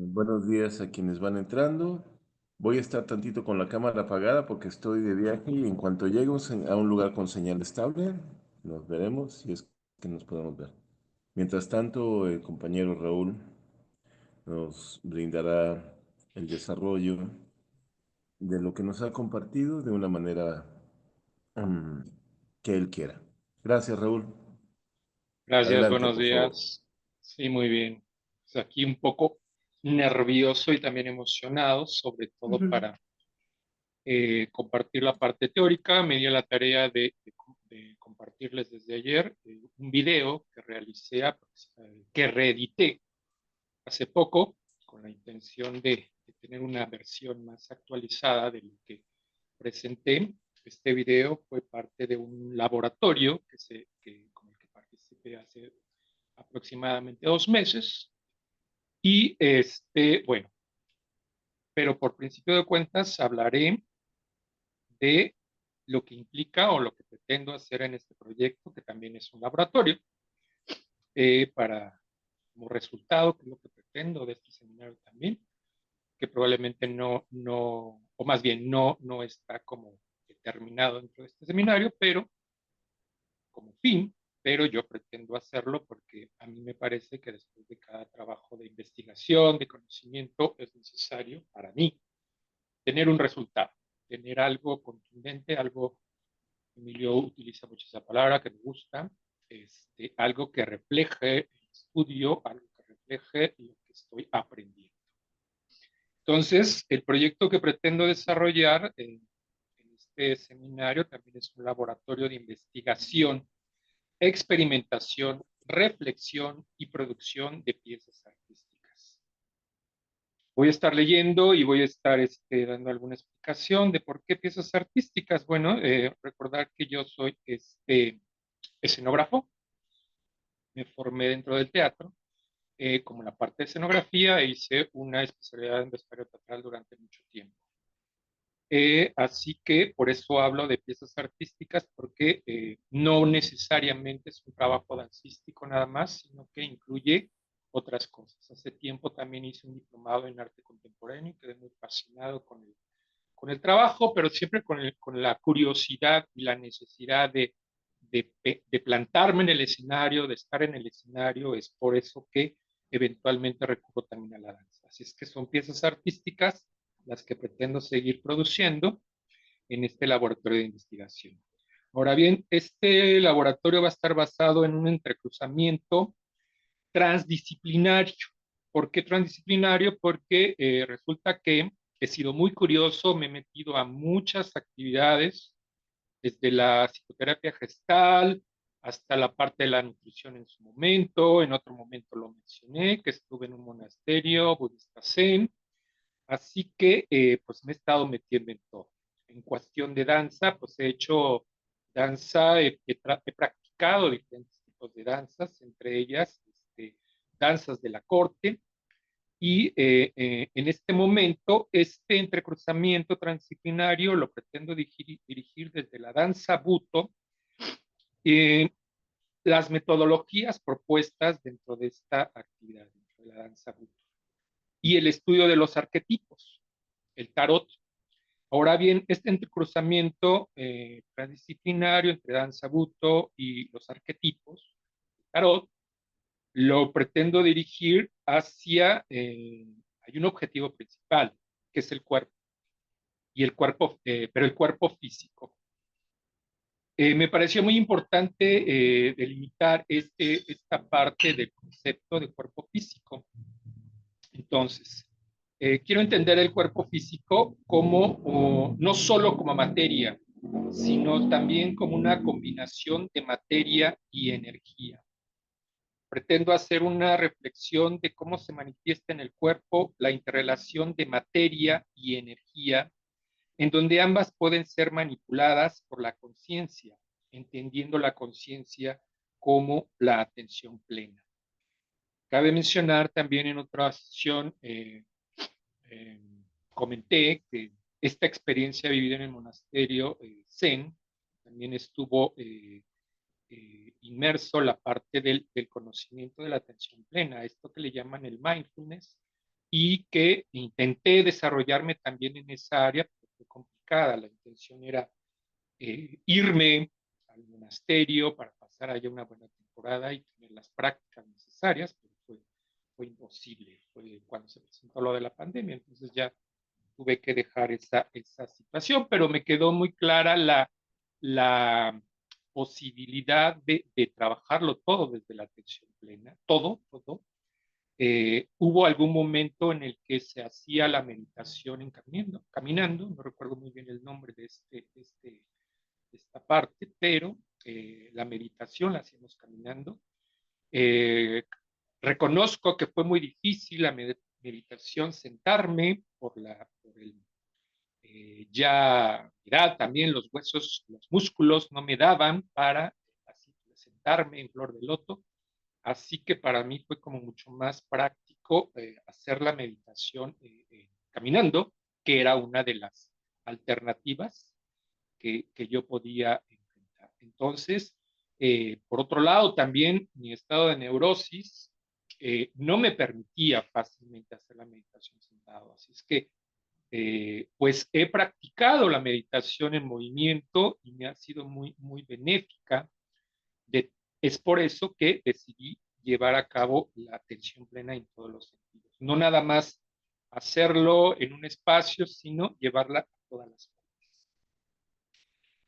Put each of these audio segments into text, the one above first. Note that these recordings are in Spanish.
Buenos días a quienes van entrando. Voy a estar tantito con la cámara apagada porque estoy de viaje y en cuanto llegue a un lugar con señal estable, nos veremos si es que nos podemos ver. Mientras tanto, el compañero Raúl nos brindará el desarrollo de lo que nos ha compartido de una manera mm, que él quiera. Gracias, Raúl. Gracias, Adelante, buenos por favor. días. Sí, muy bien. Pues aquí un poco nervioso y también emocionado, sobre todo para compartir la parte teórica. Me dio la tarea de compartirles desde ayer un video que realicé, que reedité hace poco, con la intención de tener una versión más actualizada de lo que presenté. Este video fue parte de un laboratorio con el que participé hace aproximadamente 2 meses. Y bueno, pero por principio de cuentas hablaré de lo que implica o lo que pretendo hacer en este proyecto, que también es un laboratorio, para como resultado, que es lo que pretendo de este seminario también, que probablemente o más bien no está como determinado dentro de este seminario, pero como fin, pero yo pretendo hacerlo porque a mí me parece que después de cada trabajo de investigación, de conocimiento, es necesario para mí tener un resultado, tener algo contundente, algo, Emilio utiliza mucho esa palabra que me gusta, algo que refleje el estudio, algo que refleje lo que estoy aprendiendo. Entonces, el proyecto que pretendo desarrollar en este seminario también es un laboratorio de investigación, experimentación, reflexión y producción de piezas artísticas. Voy a estar leyendo y voy a estar dando alguna explicación de por qué piezas artísticas. Bueno, recordar que yo soy escenógrafo, me formé dentro del teatro como la parte de escenografía e hice una especialidad en vestuario teatral durante mucho tiempo. Así que por eso hablo de piezas artísticas, porque no necesariamente es un trabajo dancístico nada más, sino que incluye otras cosas. Hace tiempo también hice un diplomado en arte contemporáneo y quedé muy fascinado con el trabajo, pero siempre con la curiosidad y la necesidad de plantarme en el escenario, de estar en el escenario. Es por eso que eventualmente recurro también a la danza. Así es que son piezas artísticas las que pretendo seguir produciendo en este laboratorio de investigación. Ahora bien, este laboratorio va a estar basado en un entrecruzamiento transdisciplinario. ¿Por qué transdisciplinario? Porque resulta que he sido muy curioso, me he metido a muchas actividades, desde la psicoterapia gestal hasta la parte de la nutrición en su momento. En otro momento lo mencioné, que estuve en un monasterio budista zen. Así que pues me he estado metiendo en todo. En cuestión de danza, pues he hecho danza, he practicado diferentes tipos de danzas, entre ellas danzas de la corte. Y en este momento, este entrecruzamiento transdisciplinario lo pretendo dirigir desde la danza Buto, eh, las metodologías propuestas dentro de esta actividad, dentro de la danza Buto, y el estudio de los arquetipos, el tarot. Ahora bien, este entrecruzamiento transdisciplinario entre danza Buto y los arquetipos, el tarot, lo pretendo dirigir hacia, hay un objetivo principal, que es el cuerpo, pero el cuerpo físico. Me pareció muy importante delimitar esta parte del concepto de cuerpo físico. Entonces, quiero entender el cuerpo físico no solo como materia, sino también como una combinación de materia y energía. Pretendo hacer una reflexión de cómo se manifiesta en el cuerpo la interrelación de materia y energía, en donde ambas pueden ser manipuladas por la conciencia, entendiendo la conciencia como la atención plena. Cabe mencionar también en otra sesión, eh, comenté que esta experiencia vivida en el monasterio Zen también estuvo inmerso la parte del conocimiento de la atención plena, esto que le llaman el mindfulness, y que intenté desarrollarme también en esa área, porque fue complicada. La intención era irme al monasterio para pasar allá una buena temporada y tener las prácticas necesarias, pero fue imposible. Fue cuando se presentó lo de la pandemia, entonces ya tuve que dejar esa situación, pero me quedó muy clara la posibilidad de trabajarlo todo desde la atención plena, todo. Hubo algún momento en el que se hacía la meditación en caminando, no recuerdo muy bien el nombre de esta parte, pero la meditación la hacíamos caminando. Eh, Reconozco que fue muy difícil la meditación sentarme por el ya edad, también los huesos, los músculos no me daban para así sentarme en flor de loto. Así que para mí fue como mucho más práctico hacer la meditación caminando, que era una de las alternativas que yo podía enfrentar. Entonces, por otro lado, también mi estado de neurosis no me permitía fácilmente hacer la meditación sentado. Así es que, pues he practicado la meditación en movimiento y me ha sido muy benéfica. De, es por eso que decidí llevar a cabo la atención plena en todos los sentidos. No nada más hacerlo en un espacio, sino llevarla a todas las partes.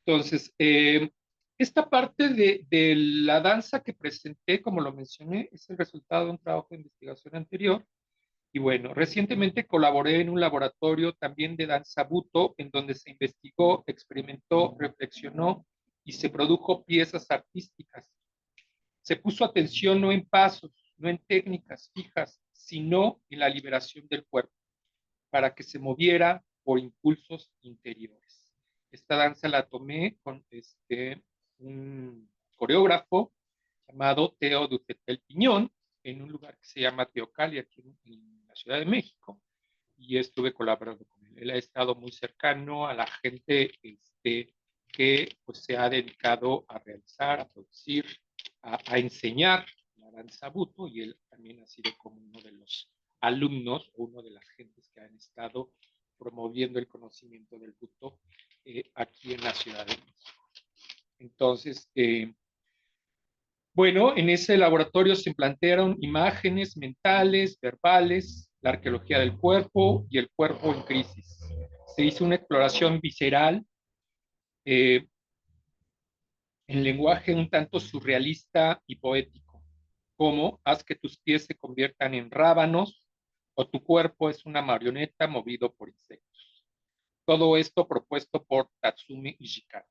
Entonces, esta parte de la danza que presenté, como lo mencioné, es el resultado de un trabajo de investigación anterior. Y bueno, recientemente colaboré en un laboratorio también de danza buto, en donde se investigó, experimentó, reflexionó y se produjo piezas artísticas. Se puso atención no en pasos, no en técnicas fijas, sino en la liberación del cuerpo, para que se moviera por impulsos interiores. Esta danza la tomé con un coreógrafo llamado Teo Ducetel Piñón, en un lugar que se llama Teocali, aquí en la Ciudad de México, y estuve colaborando con él. Él ha estado muy cercano a la gente que pues, se ha dedicado a realizar, a producir, a enseñar la danza buto, y él también ha sido como uno de los alumnos o uno de las gentes que han estado promoviendo el conocimiento del buto aquí en la Ciudad de México. Entonces, bueno, en ese laboratorio se plantearon imágenes mentales, verbales, la arqueología del cuerpo y el cuerpo en crisis. Se hizo una exploración visceral eh, en lenguaje un tanto surrealista y poético, como haz que tus pies se conviertan en rábanos o tu cuerpo es una marioneta movido por insectos. Todo esto propuesto por Tatsumi Ishikata.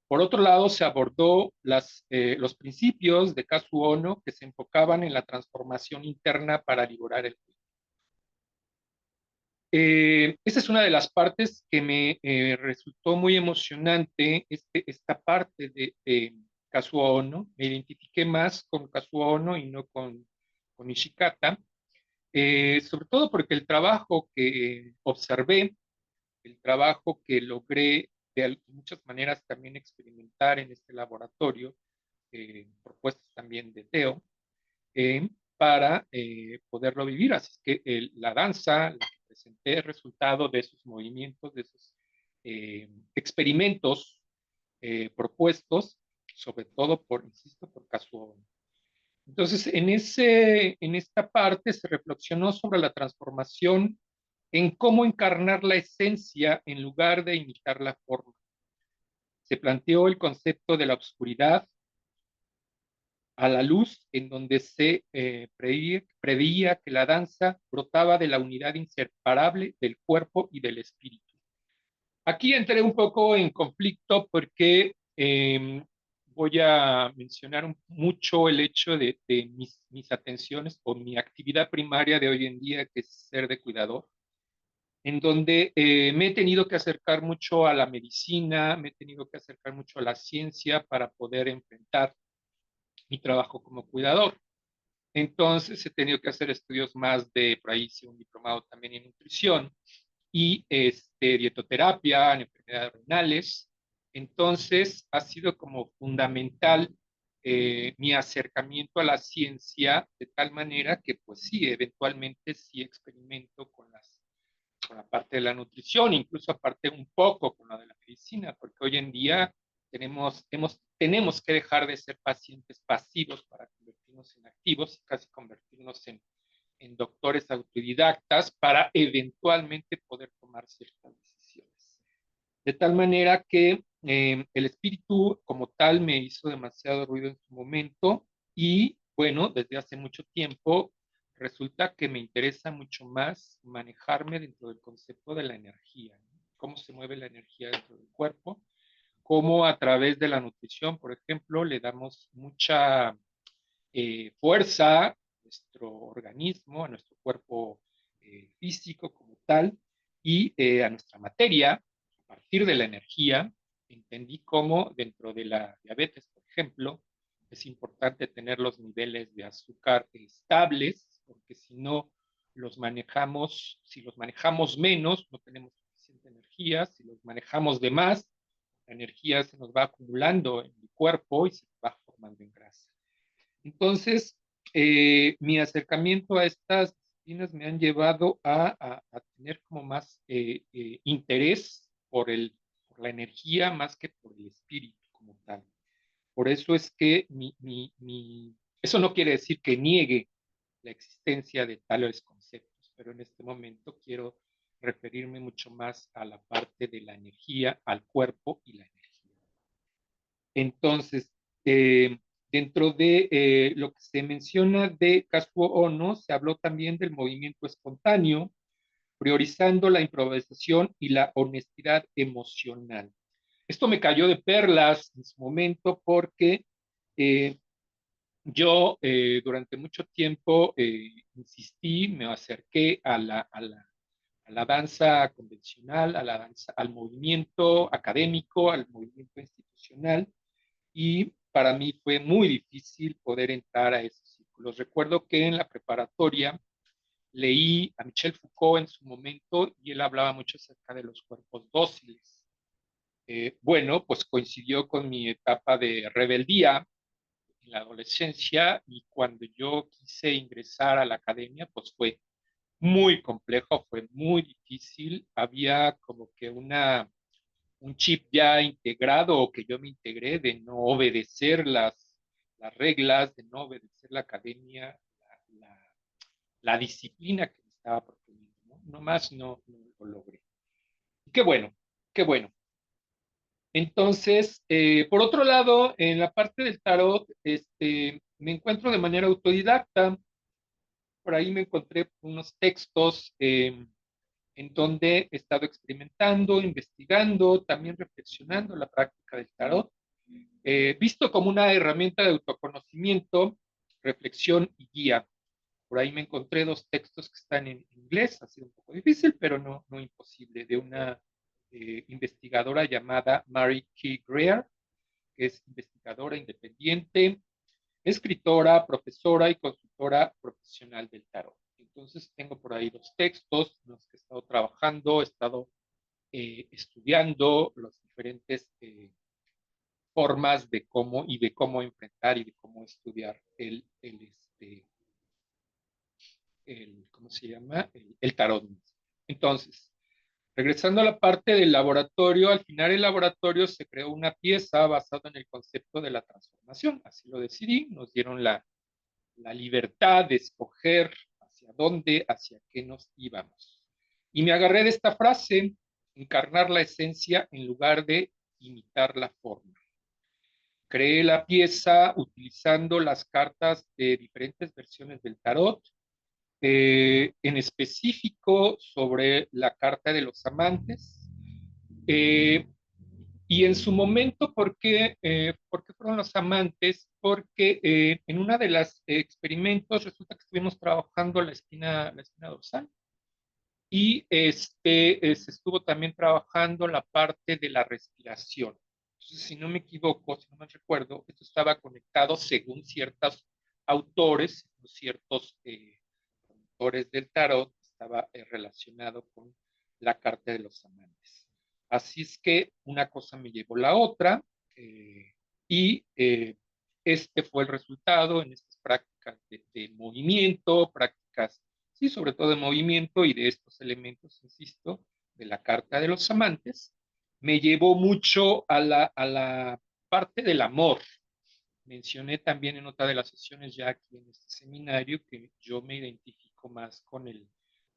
Por otro lado, se abordó los principios de Kazuo Ono que se enfocaban en la transformación interna para liberar el cuerpo. Esa es una de las partes que me resultó muy emocionante, esta parte de Kazuo Ono. Me identifiqué más con Kazuo Ono y no con Ishikata, sobre todo porque el trabajo que observé, el trabajo que logré de muchas maneras también experimentar en este laboratorio, propuestas también de Teo, para poderlo vivir. Así es que la danza, la que presenté, es resultado de esos movimientos, de esos experimentos propuestos, sobre todo por, insisto, por Kazuo. Entonces, en esta parte se reflexionó sobre la transformación en cómo encarnar la esencia en lugar de imitar la forma. Se planteó el concepto de la oscuridad a la luz, en donde se preveía que la danza brotaba de la unidad inseparable del cuerpo y del espíritu. Aquí entré un poco en conflicto porque voy a mencionar mucho el hecho de mis atenciones o mi actividad primaria de hoy en día, que es ser de cuidador, en donde me he tenido que acercar mucho a la medicina, me he tenido que acercar mucho a la ciencia para poder enfrentar mi trabajo como cuidador. Entonces he tenido que hacer estudios más de, por ahí hice un diplomado también en nutrición y dietoterapia en enfermedades renales. Entonces ha sido como fundamental mi acercamiento a la ciencia de tal manera que pues sí, eventualmente sí experimento con la parte de la nutrición, incluso aparte un poco con la de la medicina, porque hoy en día tenemos que dejar de ser pacientes pasivos para convertirnos en activos y casi convertirnos en doctores autodidactas para eventualmente poder tomar ciertas decisiones. De tal manera que el espíritu como tal me hizo demasiado ruido en su momento y bueno, desde hace mucho tiempo resulta que me interesa mucho más manejarme dentro del concepto de la energía, ¿no? Cómo se mueve la energía dentro del cuerpo, cómo a través de la nutrición, por ejemplo, le damos mucha fuerza a nuestro organismo, a nuestro cuerpo físico como tal y a nuestra materia, a partir de la energía, entendí cómo dentro de la diabetes, por ejemplo, es importante tener los niveles de azúcar estables, porque si no si los manejamos menos, no tenemos suficiente energía, si los manejamos de más, la energía se nos va acumulando en el cuerpo y se va formando en grasa. Entonces, mi acercamiento a estas disciplinas me han llevado a tener como más interés por la energía más que por el espíritu como tal. Por eso es que eso no quiere decir que niegue la existencia de tales conceptos, pero en este momento quiero referirme mucho más a la parte de la energía, al cuerpo y la energía. Entonces, eh, dentro de lo que se menciona de Kazuo Ono, se habló también del movimiento espontáneo, priorizando la improvisación y la honestidad emocional. Esto me cayó de perlas en su momento porque eh, yo durante mucho tiempo insistí, me acerqué a la danza convencional, a la danza, al movimiento académico, al movimiento institucional, y para mí fue muy difícil poder entrar a esos círculos. Recuerdo que en la preparatoria leí a Michel Foucault en su momento y él hablaba mucho acerca de los cuerpos dóciles. Bueno, pues coincidió con mi etapa de rebeldía en la adolescencia y cuando yo quise ingresar a la academia, pues fue muy complejo, fue muy difícil. Había como que un chip ya integrado o que yo me integré de no obedecer las reglas, de no obedecer la academia, la disciplina que me estaba proponiendo, ¿no? Nomás no lo logré. Qué bueno, qué bueno. Entonces, por otro lado, en la parte del tarot, me encuentro de manera autodidacta. Por ahí me encontré unos textos en donde he estado experimentando, investigando, también reflexionando la práctica del tarot, visto como una herramienta de autoconocimiento, reflexión y guía. Por ahí me encontré dos textos que están en inglés, ha sido un poco difícil, pero no imposible, de una investigadora llamada Mary Kay Greer, que es investigadora independiente, escritora, profesora y consultora profesional del tarot. Entonces tengo por ahí dos textos en los que he estado trabajando, he estado estudiando las diferentes formas de cómo enfrentar y de cómo estudiar ¿cómo se llama? El tarot. Entonces, regresando a la parte del laboratorio, al final el laboratorio se creó una pieza basada en el concepto de la transformación. Así lo decidí, nos dieron la libertad de escoger hacia dónde, hacia qué nos íbamos. Y me agarré de esta frase, encarnar la esencia en lugar de imitar la forma. Creé la pieza utilizando las cartas de diferentes versiones del tarot, en específico sobre la carta de los amantes. Eh, y en su momento, ¿por qué fueron los amantes? Porque en una de las experimentos resulta que estuvimos trabajando la espina dorsal y se estuvo también trabajando la parte de la respiración. Entonces, si no me equivoco, si no me recuerdo, esto estaba conectado según ciertos autores, ciertos autores del tarot, estaba relacionado con la carta de los amantes. Así es que una cosa me llevó a la otra y este fue el resultado en estas prácticas de movimiento, prácticas, sí, sobre todo de movimiento y de estos elementos, insisto, de la Carta de los Amantes. Me llevó mucho a la parte del amor. Mencioné también en otra de las sesiones ya aquí en este seminario que yo me identifico más con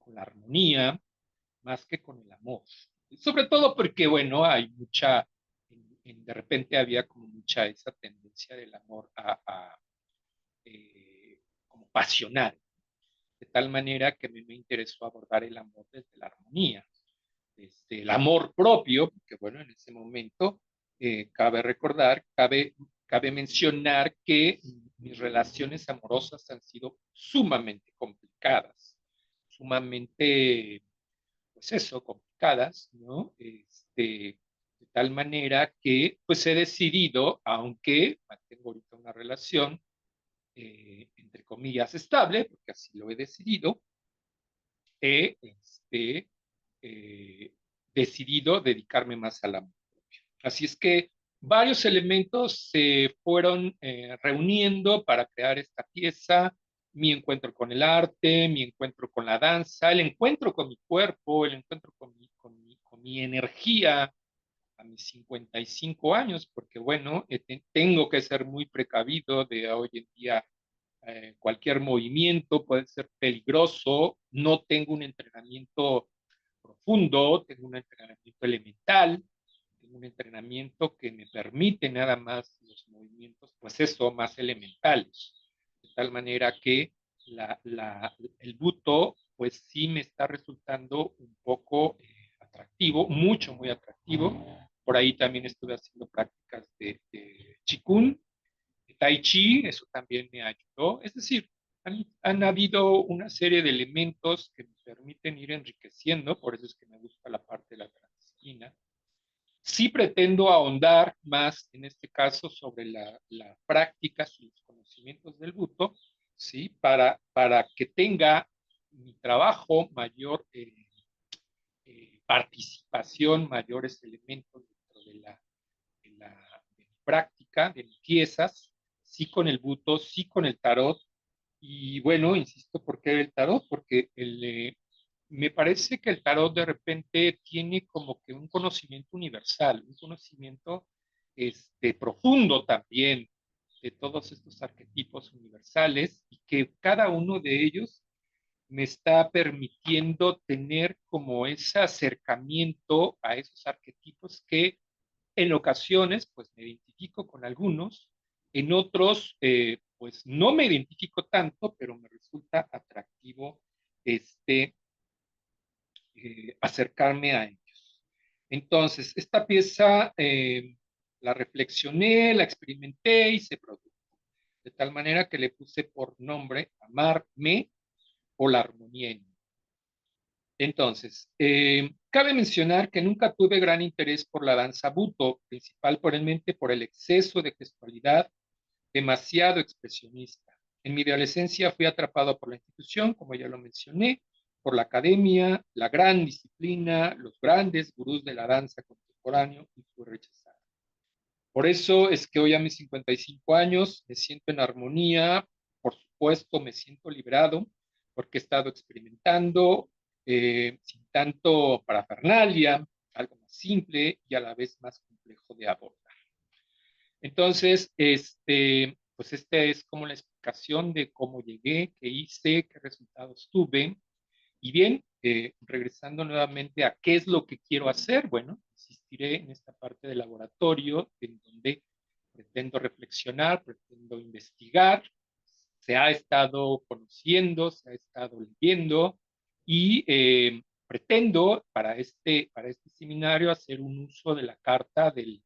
la armonía, más que con el amor. Sobre todo porque, bueno, hay mucha, de repente había como mucha esa tendencia del amor como pasional, de tal manera que me interesó abordar el amor desde la armonía, desde el amor propio, porque bueno, en ese momento cabe recordar, cabe mencionar que mis relaciones amorosas han sido sumamente complicadas, sumamente pues eso, complicadas, ¿no? De tal manera que pues he decidido, aunque mantengo ahorita una relación, entre comillas, estable, porque así lo he decidido, he eh, decidido dedicarme más al amor propio. Así es que varios elementos se fueron reuniendo para crear esta pieza, mi encuentro con el arte, mi encuentro con la danza, el encuentro con mi cuerpo, el encuentro con mi energía a mis 55 años, porque bueno, tengo que ser muy precavido de hoy en día. Cualquier movimiento puede ser peligroso, no tengo un entrenamiento profundo, tengo un entrenamiento elemental, tengo un entrenamiento que me permite nada más los movimientos, pues eso, más elementales. De tal manera que el buto, pues sí me está resultando un poco atractivo, mucho, muy atractivo. Por ahí también estuve haciendo prácticas de Qigong, de Tai Chi, eso también me ayudó. Es decir, han habido una serie de elementos que me permiten ir enriqueciendo, por eso es que me gusta la parte de la transdisciplina. Sí pretendo ahondar más, en este caso, sobre la práctica y los conocimientos del buto, ¿sí? Para que tenga mi trabajo mayor participación, mayores elementos dentro de mi práctica, de mis piezas, sí con el buto, sí con el tarot. Y bueno, insisto, ¿por qué el tarot? Porque me parece que el tarot de repente tiene como que un conocimiento universal, un conocimiento profundo también de todos estos arquetipos universales y que cada uno de ellos me está permitiendo tener como ese acercamiento a esos arquetipos que en ocasiones pues me identifico con algunos, en otros pues no me identifico tanto, pero me resulta atractivo este, acercarme a ellos. Entonces, esta pieza la reflexioné, la experimenté y se produjo. De tal manera que le puse por nombre Amarme o la armonía en mí. Entonces, cabe mencionar que nunca tuve gran interés por la danza buto, principalmente por el exceso de gestualidad demasiado expresionista. En mi adolescencia fui atrapado por la institución, como ya lo mencioné, por la academia, la gran disciplina, los grandes gurús de la danza contemporánea y fui rechazado. Por eso es que hoy a mis 55 años me siento en armonía, por supuesto me siento liberado porque he estado experimentando sin tanto parafernalia, algo más simple y a la vez más complejo de abordar. Entonces, pues esta es como la explicación de cómo llegué, qué hice, qué resultados tuve. Y bien, regresando nuevamente a qué es lo que quiero hacer, bueno, insistiré en esta parte del laboratorio en donde pretendo reflexionar, pretendo investigar, se ha estado conociendo, se ha estado leyendo y pretendo para este seminario hacer un uso de la carta del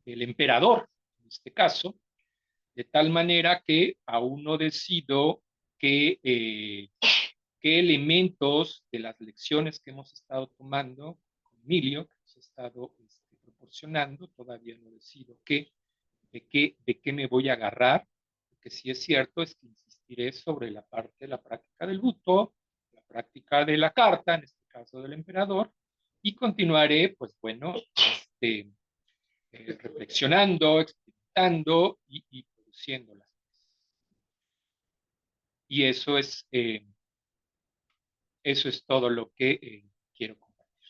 emperador, en este caso, de tal manera que aún no decido qué elementos de las lecciones que hemos estado tomando con Emilio, que nos ha estado proporcionando, todavía no decido de qué me voy a agarrar. Lo que sí es cierto es que insistiré sobre la parte de la práctica del buto, la práctica de la carta, en este caso del emperador, y continuaré, pues bueno, reflexionando, experimentando y produciendo. Y eso es todo lo que quiero compartir.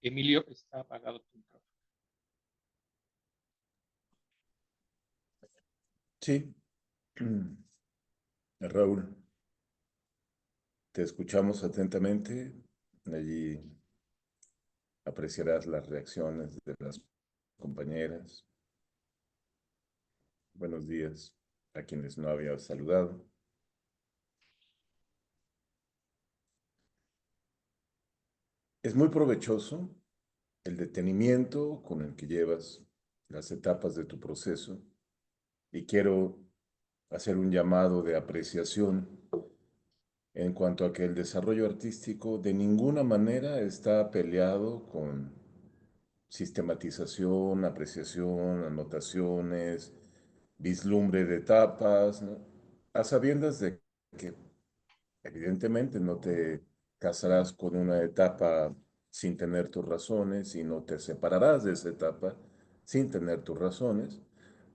Emilio, está apagado tu micrófono. Sí, Raúl, te escuchamos atentamente. Allí apreciarás las reacciones de las compañeras. Buenos días a quienes no había saludado. Es muy provechoso el detenimiento con el que llevas las etapas de tu proceso y quiero hacer un llamado de apreciación en cuanto a que el desarrollo artístico de ninguna manera está peleado con sistematización, apreciación, anotaciones, vislumbre de etapas, ¿no? A sabiendas de que evidentemente no te casarás con una etapa sin tener tus razones y no te separarás de esa etapa sin tener tus razones,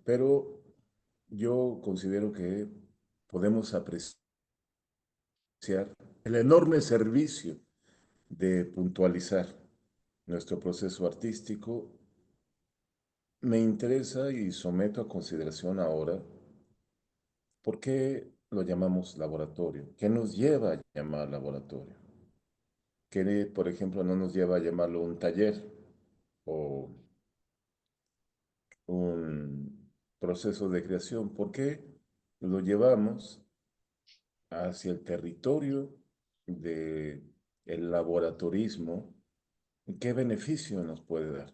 pero yo considero que podemos apreciar el enorme servicio de puntualizar nuestro proceso artístico. Me interesa y someto a consideración ahora por qué lo llamamos laboratorio, qué nos lleva a llamar laboratorio, qué, por ejemplo, no nos lleva a llamarlo un taller o un proceso de creación, por qué lo llevamos hacia el territorio del laboratorismo, qué beneficio nos puede dar.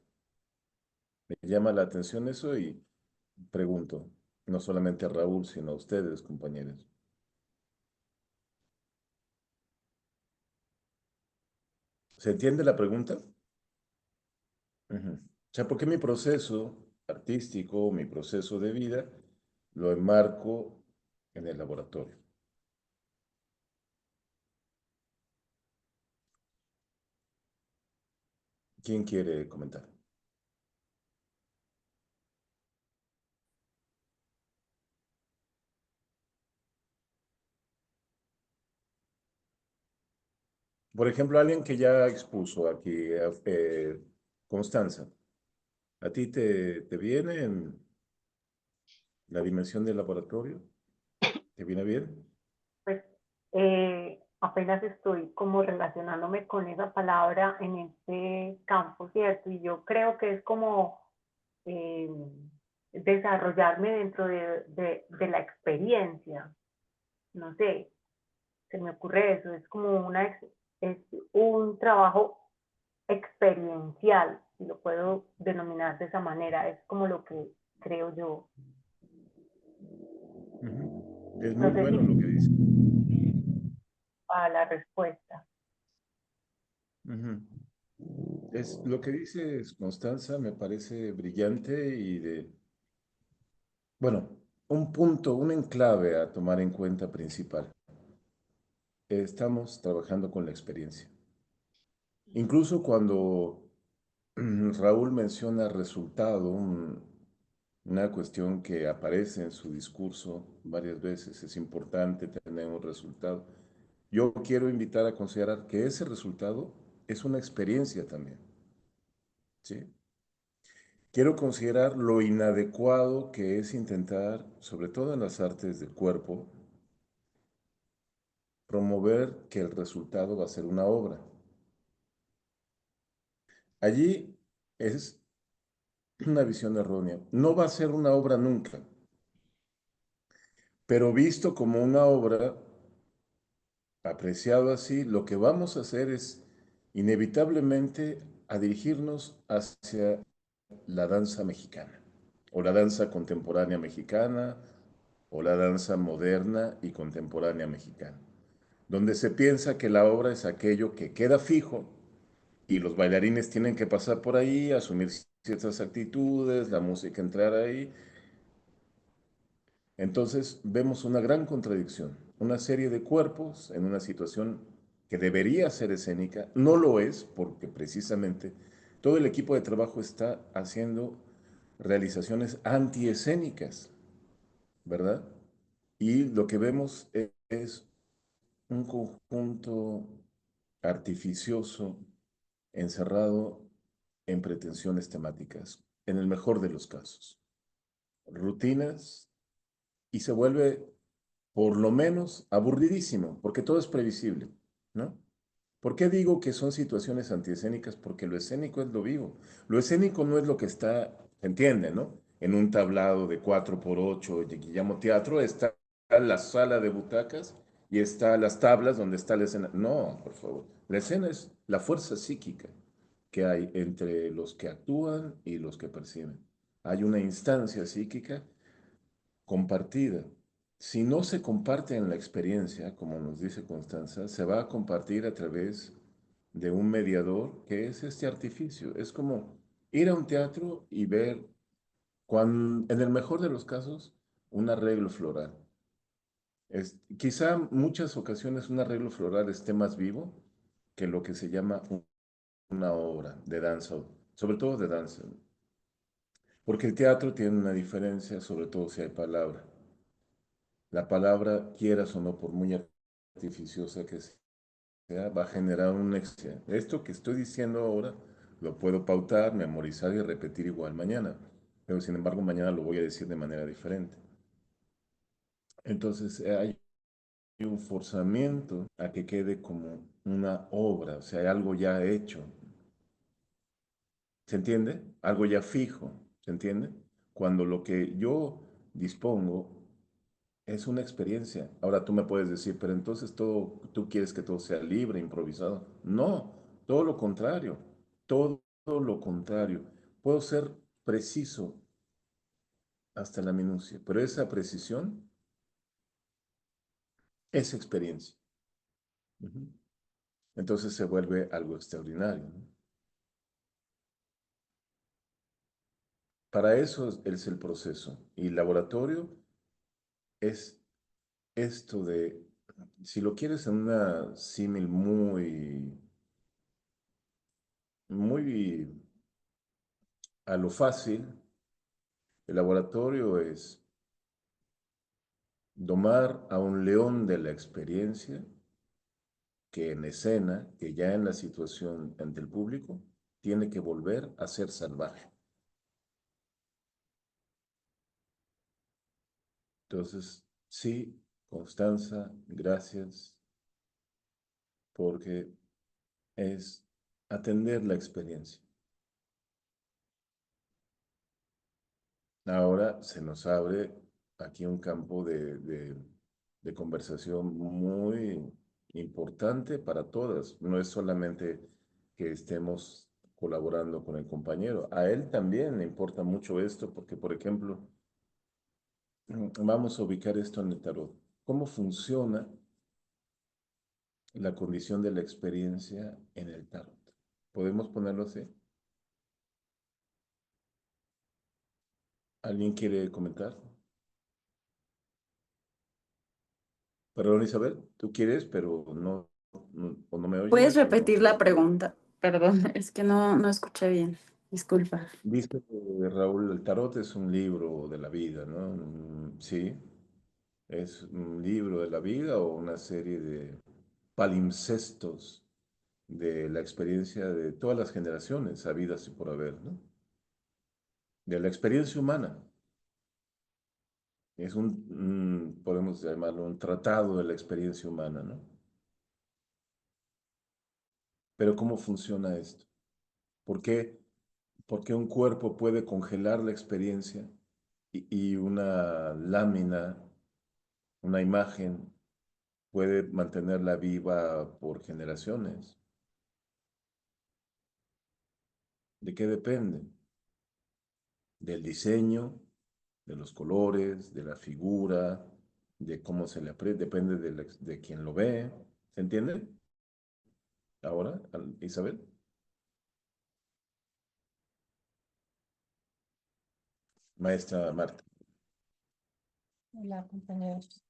Me llama la atención eso y pregunto, no solamente a Raúl, sino a ustedes, compañeros. ¿Se entiende la pregunta? Ujú. O sea, ¿por qué mi proceso artístico, mi proceso de vida, lo enmarco en el laboratorio? ¿Quién quiere comentar? Por ejemplo, alguien que ya expuso aquí, Constanza, ¿a ti te viene en la dimensión del laboratorio? ¿Te viene bien? Pues apenas estoy como relacionándome con esa palabra en este campo, ¿cierto? Y yo creo que es como eh, desarrollarme dentro de la experiencia. No sé, se me ocurre eso, es como es un trabajo experiencial, si lo puedo denominar de esa manera, es como lo que creo yo. Ujú. Es muy No sé si bueno lo que dice. a la respuesta. Ujú. Es, lo que dices, Constanza, me parece brillante y de, bueno, un punto, un enclave a tomar en cuenta principal. Estamos trabajando con la experiencia. Incluso cuando Raúl menciona resultado, una cuestión que aparece en su discurso varias veces, es importante tener un resultado. Yo quiero invitar a considerar que ese resultado es una experiencia también, ¿sí? Quiero considerar lo inadecuado que es intentar, sobre todo en las artes del cuerpo, promover que el resultado va a ser una obra. Allí es una visión errónea. No va a ser una obra nunca, pero visto como una obra, apreciado así, lo que vamos a hacer es inevitablemente a dirigirnos hacia la danza mexicana, o la danza contemporánea mexicana, o la danza moderna y contemporánea mexicana, donde se piensa que la obra es aquello que queda fijo y los bailarines tienen que pasar por ahí, asumir ciertas actitudes, la música entrar ahí. Entonces vemos una gran contradicción, una serie de cuerpos en una situación que debería ser escénica, no lo es porque precisamente todo el equipo de trabajo está haciendo realizaciones antiescénicas, ¿verdad? Y lo que vemos es un conjunto artificioso encerrado en pretensiones temáticas, en el mejor de los casos. Rutinas y se vuelve por lo menos aburridísimo, porque todo es previsible, ¿no? ¿Por qué digo que son situaciones antiescénicas? Porque lo escénico es lo vivo. Lo escénico no es lo que está, se entiende, ¿no? En un tablado de 4x8 que llamo teatro está la sala de butacas y está las tablas donde está la escena. No, por favor. La escena es la fuerza psíquica que hay entre los que actúan y los que perciben. Hay una instancia psíquica compartida. Si no se comparte en la experiencia, como nos dice Constanza, se va a compartir a través de un mediador que es este artificio. Es como ir a un teatro y ver, en el mejor de los casos, un arreglo floral. Quizá muchas ocasiones un arreglo floral esté más vivo que lo que se llama una obra de danza, sobre todo de danza, porque el teatro tiene una diferencia, sobre todo si hay palabra. La palabra, quieras o no, por muy artificiosa que sea, va a generar un éxito. Esto que estoy diciendo ahora lo puedo pautar, memorizar y repetir igual mañana, pero sin embargo mañana lo voy a decir de manera diferente. Entonces hay un forzamiento a que quede como una obra, o sea, hay algo ya hecho. ¿Se entiende? Algo ya fijo, ¿se entiende? Cuando lo que yo dispongo es una experiencia. Ahora tú me puedes decir, pero entonces tú quieres que todo sea libre, improvisado. No, todo lo contrario, todo lo contrario. Puedo ser preciso hasta la minucia, pero esa precisión es experiencia. Ujú. Entonces se vuelve algo extraordinario, ¿no? Para eso es el proceso. Y laboratorio es esto de, si lo quieres en una símil muy a lo fácil, el laboratorio es domar a un león de la experiencia que en escena, que ya en la situación ante el público, tiene que volver a ser salvaje. Entonces, sí, Constanza, gracias, porque es atender la experiencia. Ahora se nos abre aquí un campo de conversación muy importante para todas. No es solamente que estemos colaborando con el compañero. A él también le importa mucho esto porque, por ejemplo, vamos a ubicar esto en el tarot. ¿Cómo funciona la condición de la experiencia en el tarot? ¿Podemos ponerlo así? ¿Alguien quiere comentar? Perdón, Isabel, tú quieres, pero o no me ¿Puedes oyes o no repetir la quieres. pregunta? Perdón, es que no escuché bien. Disculpa. Dice Raúl, el tarot es un libro de la vida, ¿no? Sí, es un libro de la vida o una serie de palimpsestos de la experiencia de todas las generaciones habidas y por haber, ¿no? De la experiencia humana. Es podemos llamarlo un tratado de la experiencia humana, ¿no? Pero ¿cómo funciona esto? ¿Por qué, por qué un cuerpo puede congelar la experiencia y una lámina, una imagen, puede mantenerla viva por generaciones? ¿De qué depende? Del diseño, de los colores, de la figura, de cómo se le aprieta, depende de quien lo ve. ¿Se entiende? Ahora, Isabel. Maestra Marta. Hola, compañeros.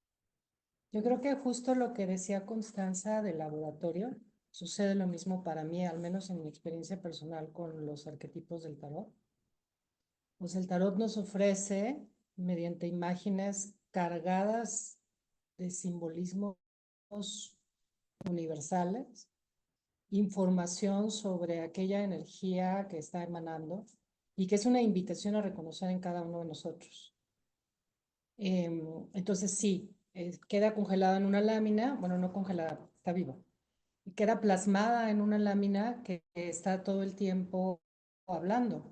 Yo creo que justo lo que decía Constanza del laboratorio, sucede lo mismo para mí, al menos en mi experiencia personal con los arquetipos del tarot. Pues el tarot nos ofrece, mediante imágenes cargadas de simbolismos universales, información sobre aquella energía que está emanando y que es una invitación a reconocer en cada uno de nosotros. Entonces sí, queda congelada en una lámina, bueno, no congelada, está viva, y queda plasmada en una lámina que está todo el tiempo hablando.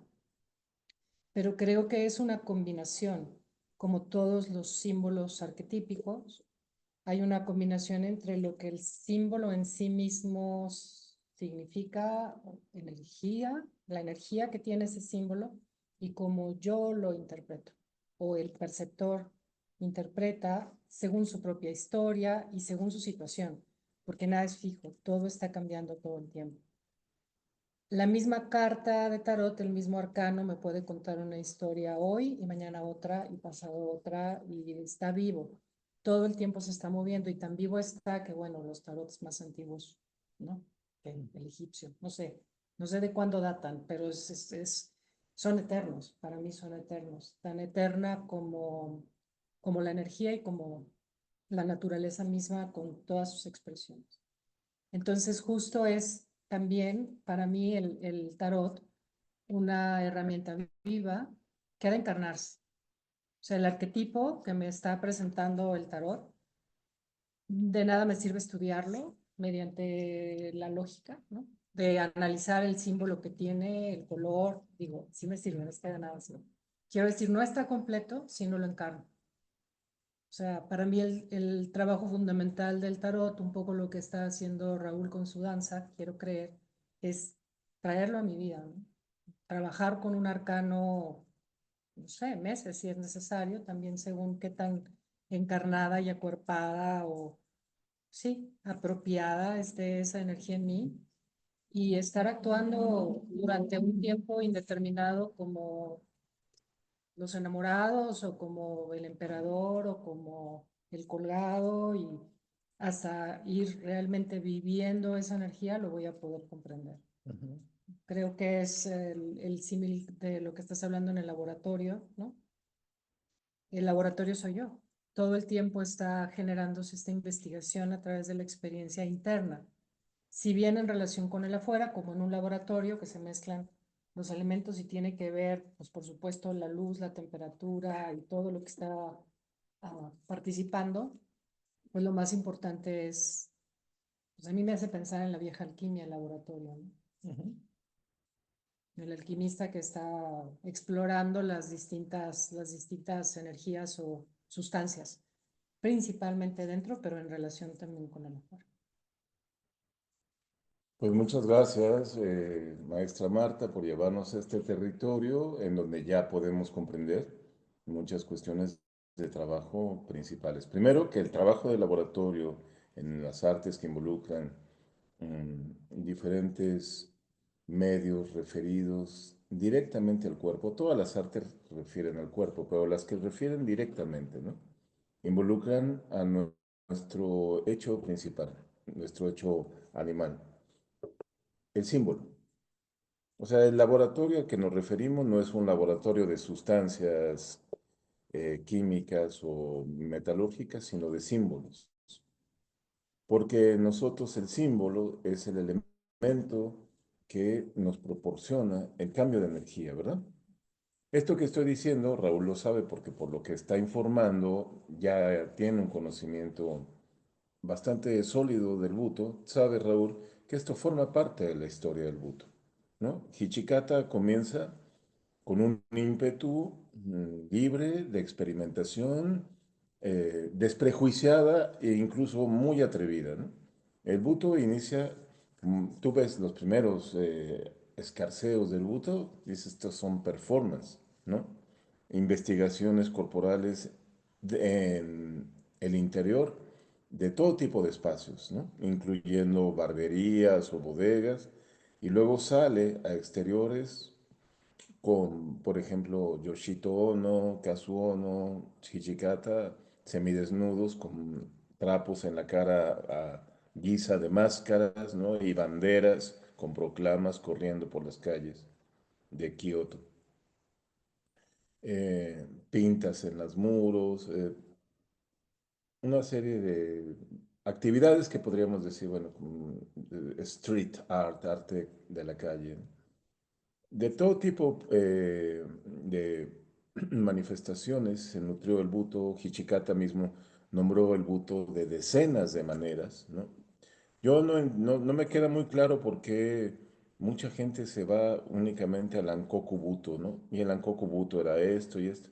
Pero creo que es una combinación, como todos los símbolos arquetípicos, hay una combinación entre lo que el símbolo en sí mismo significa, energía, la energía que tiene ese símbolo y cómo yo lo interpreto, o el perceptor interpreta según su propia historia y según su situación, porque nada es fijo, todo está cambiando todo el tiempo. La misma carta de tarot, el mismo arcano me puede contar una historia hoy y mañana otra y pasado otra y está vivo. Todo el tiempo se está moviendo y tan vivo está que, bueno, los tarots más antiguos, ¿no? El egipcio, no sé de cuándo datan, pero son eternos, para mí son eternos, tan eterna como la energía y como la naturaleza misma con todas sus expresiones. Entonces, justo es también para mí el tarot una herramienta viva que ha de encarnarse. O sea, el arquetipo que me está presentando el tarot, de nada me sirve estudiarlo mediante la lógica, ¿no? De analizar el símbolo que tiene, el color, digo, sí me sirve, no es que de nada sirve. Quiero decir, no está completo si no lo encarno. O sea, para mí el trabajo fundamental del tarot, un poco lo que está haciendo Raúl con su danza, quiero creer, es traerlo a mi vida, ¿no? Trabajar con un arcano, no sé, meses si es necesario, también según qué tan encarnada y acuerpada o, sí, apropiada esté esa energía en mí y estar actuando durante un tiempo indeterminado como los enamorados o como el emperador o como el colgado y hasta ir realmente viviendo esa energía lo voy a poder comprender. Creo que es el símil de lo que estás hablando en el laboratorio, ¿no? El laboratorio soy yo. Todo el tiempo está generándose esta investigación a través de la experiencia interna. Si bien en relación con el afuera, como en un laboratorio que se mezclan los elementos y tiene que ver, pues por supuesto, la luz, la temperatura y todo lo que está participando, pues lo más importante es, pues a mí me hace pensar en la vieja alquimia, el laboratorio, ¿no? El alquimista que está explorando las distintas energías o sustancias, principalmente dentro, pero en relación también con el afuera. Pues muchas gracias, maestra Marta, por llevarnos a este territorio en donde ya podemos comprender muchas cuestiones de trabajo principales. Primero, que el trabajo de laboratorio en las artes que involucran diferentes medios referidos directamente al cuerpo. Todas las artes refieren al cuerpo, pero las que refieren directamente, ¿no? Involucran a nuestro hecho principal, nuestro hecho animal, el símbolo. O sea, el laboratorio al que nos referimos no es un laboratorio de sustancias químicas o metalúrgicas, sino de símbolos. Porque nosotros el símbolo es el elemento que nos proporciona el cambio de energía, ¿verdad? Esto que estoy diciendo, Raúl lo sabe porque por lo que está informando ya tiene un conocimiento bastante sólido del Buto. Sabe, Raúl, que esto forma parte de la historia del Buto, ¿no? Hichikata comienza con un ímpetu libre de experimentación, desprejuiciada e incluso muy atrevida, ¿no? El Buto inicia, tú ves los primeros escarceos del Buto, dices, estos son performance, ¿no? Investigaciones corporales en el interior de todo tipo de espacios, ¿no? Incluyendo barberías o bodegas, y luego sale a exteriores con, por ejemplo, Yoshito Ono, Kazu Ono, Hijikata, semidesnudos con trapos en la cara a guisa de máscaras, ¿no? Y banderas con proclamas corriendo por las calles de Kioto. Pintas en los muros, una serie de actividades que podríamos decir, bueno, como street art, arte de la calle, de todo tipo de manifestaciones se nutrió el Buto. Hichikata mismo nombró el Buto de decenas de maneras, ¿no? Yo no me queda muy claro por qué mucha gente se va únicamente al Ankoku Buto, ¿no? Y el Ankoku Buto era esto y esto.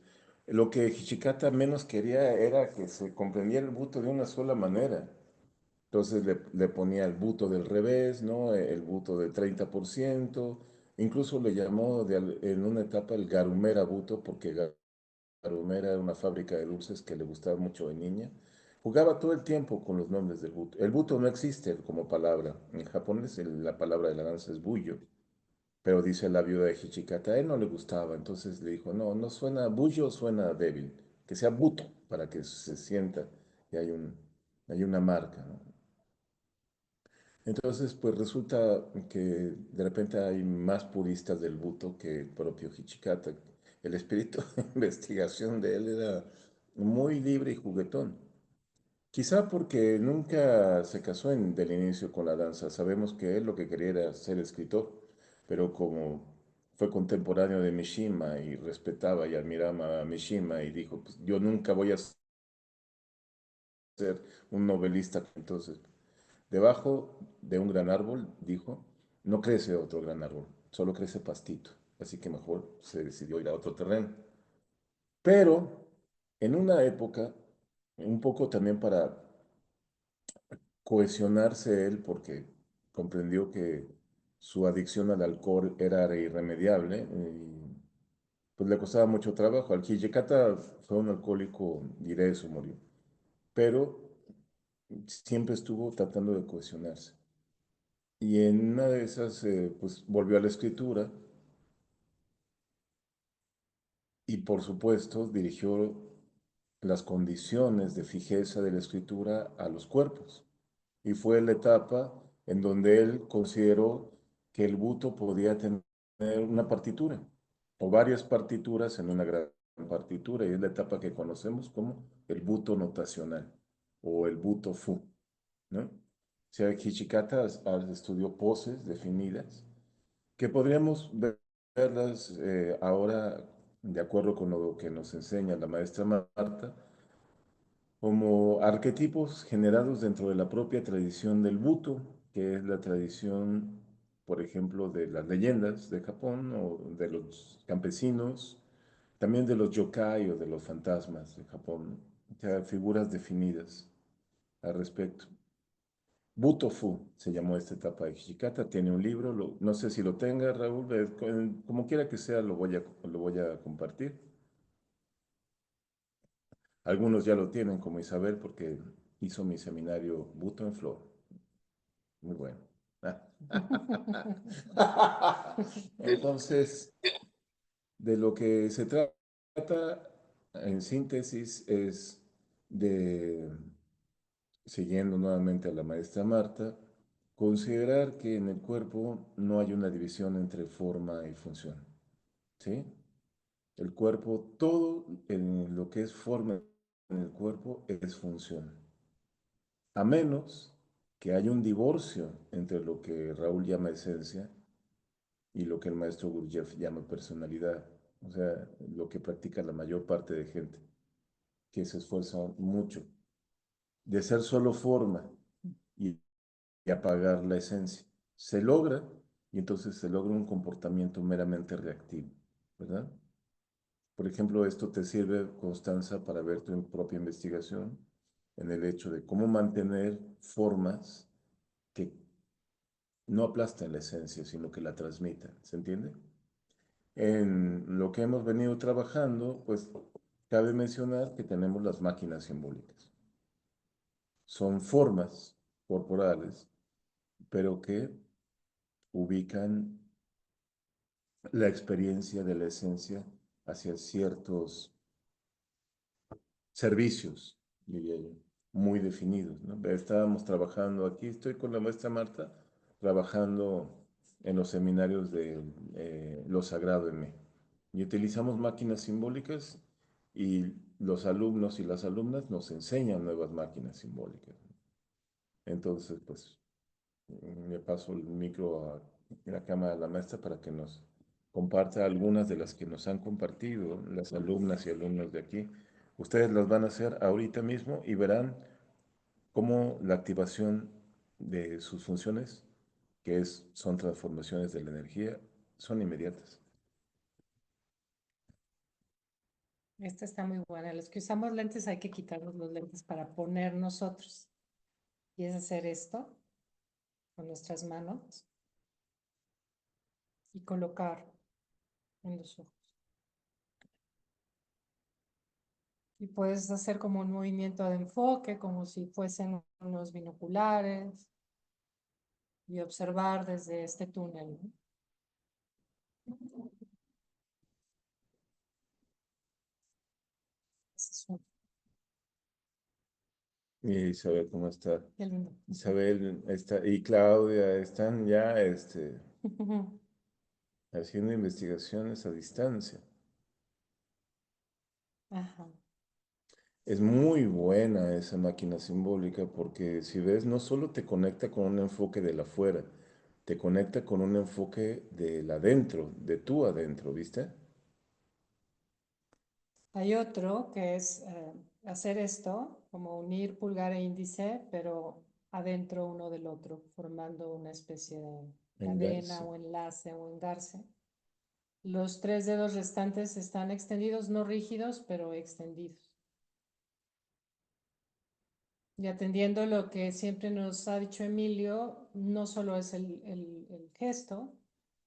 Lo que Hichikata menos quería era que se comprendiera el Buto de una sola manera. Entonces le ponía el buto del revés, ¿no? El buto del 30%. Incluso le llamó en una etapa el Garumera Buto, porque Garumera era una fábrica de dulces que le gustaba mucho de niña. Jugaba todo el tiempo con los nombres del buto. El buto no existe como palabra. En japonés la palabra de la danza es buyo, pero dice la viuda de Hichikata, a él no le gustaba. Entonces le dijo, no, no suena buyo, suena débil. Que sea buto, para que se sienta que hay una marca, ¿no? Entonces, pues resulta que de repente hay más puristas del Buto que el propio Hichikata. El espíritu de investigación de él era muy libre y juguetón. Quizá porque nunca se casó del inicio con la danza. Sabemos que él lo que quería era ser escritor, pero como fue contemporáneo de Mishima y respetaba y admiraba a Mishima y dijo, pues yo nunca voy a ser un novelista. Entonces, debajo de un gran árbol, dijo, no crece otro gran árbol, solo crece pastito. Así que mejor se decidió ir a otro terreno. Pero en una época, un poco también para cohesionarse él, porque comprendió que su adicción al alcohol era irremediable y pues le costaba mucho trabajo. Al Hijikata fue un alcohólico y de eso murió. Pero siempre estuvo tratando de cohesionarse. Y en una de esas, pues volvió a la escritura y por supuesto dirigió las condiciones de fijeza de la escritura a los cuerpos. Y fue la etapa en donde él consideró que el buto podía tener una partitura o varias partituras en una gran partitura. Y es la etapa que conocemos como el buto notacional o el buto fu, ¿no? O sea, Hichikata estudió poses definidas que podríamos verlas ahora, de acuerdo con lo que nos enseña la maestra Marta, como arquetipos generados dentro de la propia tradición del Buto, que es la tradición, por ejemplo, de las leyendas de Japón o de los campesinos, también de los yokai o de los fantasmas de Japón, o sea, figuras definidas al respecto. Butofu se llamó esta etapa de Hijikata, tiene un libro, no sé si lo tenga Raúl, como quiera que sea lo voy a compartir. Algunos ya lo tienen, como Isabel, porque hizo mi seminario Buto en Flor. Muy bueno. Entonces, de lo que se trata en síntesis es de, siguiendo nuevamente a la maestra Marta, considerar que en el cuerpo no hay una división entre forma y función. ¿Sí? El cuerpo, todo en lo que es forma en el cuerpo es función. A menos que haya un divorcio entre lo que Raúl llama esencia y lo que el maestro Gurdjieff llama personalidad. O sea, lo que practica la mayor parte de gente, que se esfuerza mucho de ser solo forma y, y apagar la esencia. Se logra y entonces se logra un comportamiento meramente reactivo, ¿verdad? Por ejemplo, esto te sirve, Constanza, para ver tu propia investigación en el hecho de cómo mantener formas que no aplastan la esencia, sino que la transmitan. ¿Se entiende? En lo que hemos venido trabajando, pues cabe mencionar que tenemos las máquinas simbólicas. Son formas corporales, pero que ubican la experiencia de la esencia hacia ciertos servicios, diría yo, muy definidos, ¿no? Estábamos trabajando aquí, estoy con la maestra Marta, trabajando en los seminarios de lo sagrado en mí. Y utilizamos máquinas simbólicas y los alumnos y las alumnas nos enseñan nuevas máquinas simbólicas. Entonces, pues, me paso el micro a la cámara de la maestra para que nos comparta algunas de las que nos han compartido las alumnas y alumnos de aquí. Ustedes las van a hacer ahorita mismo y verán cómo la activación de sus funciones, son transformaciones de la energía, son inmediatas. Esta está muy buena. Los que usamos lentes hay que quitarnos los lentes para poner nosotros. Y es hacer esto con nuestras manos y colocar en los ojos. Y puedes hacer como un movimiento de enfoque, como si fuesen unos binoculares, y observar desde este túnel, ¿no? Ese es Y Isabel, ¿cómo está? qué lindo. Isabel está, y Claudia están ya haciendo investigaciones a distancia. Ajá. Es muy buena esa máquina simbólica porque si ves, no solo te conecta con un enfoque del afuera, te conecta con un enfoque del adentro, de tú adentro, ¿viste? Hay otro que es hacer esto, como unir pulgar e índice, pero adentro uno del otro, formando una especie de cadena Engarce. o enlace o engarce. Los 3 dedos restantes están extendidos, no rígidos, pero extendidos. Y atendiendo lo que siempre nos ha dicho Emilio, no solo es el gesto,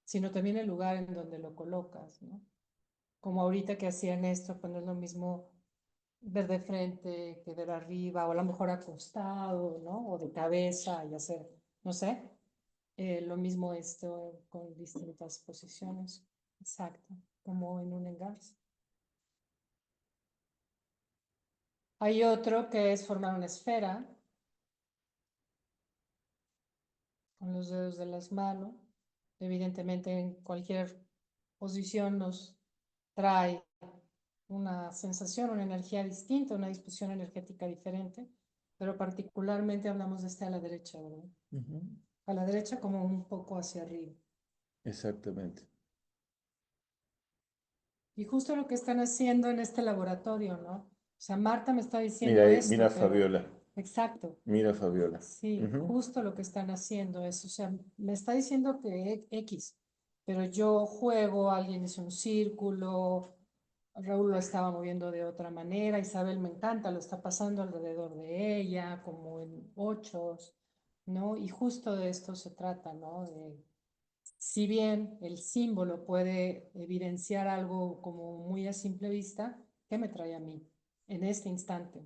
sino también el lugar en donde lo colocas, ¿no? Como ahorita que hacían esto, pues no es lo mismo ver de frente que ver arriba, o a lo mejor acostado, ¿no? O de cabeza y hacer, no sé, lo mismo esto con distintas posiciones. Exacto, como en un engarce. Hay otro que es formar una esfera con los dedos de las manos. Evidentemente en cualquier posición nos trae una sensación, una energía distinta, una disposición energética diferente, pero particularmente hablamos de este a la derecha, ¿verdad? A la derecha como un poco hacia arriba. Exactamente. Y justo lo que están haciendo en este laboratorio, ¿no? O sea, Marta me está Mira, diciendo esto, mira pero Fabiola, exacto. mira Fabiola. Sí, Ujú. justo lo que están haciendo es, o sea, me está diciendo que X, pero yo juego, alguien hizo un círculo, Raúl lo estaba moviendo de otra manera, Isabel me encanta, lo está pasando alrededor de ella, como en ochos, ¿no? Y justo de esto se trata, ¿no? De, si bien el símbolo puede evidenciar algo como muy a simple vista, ¿qué me trae a mí en este instante?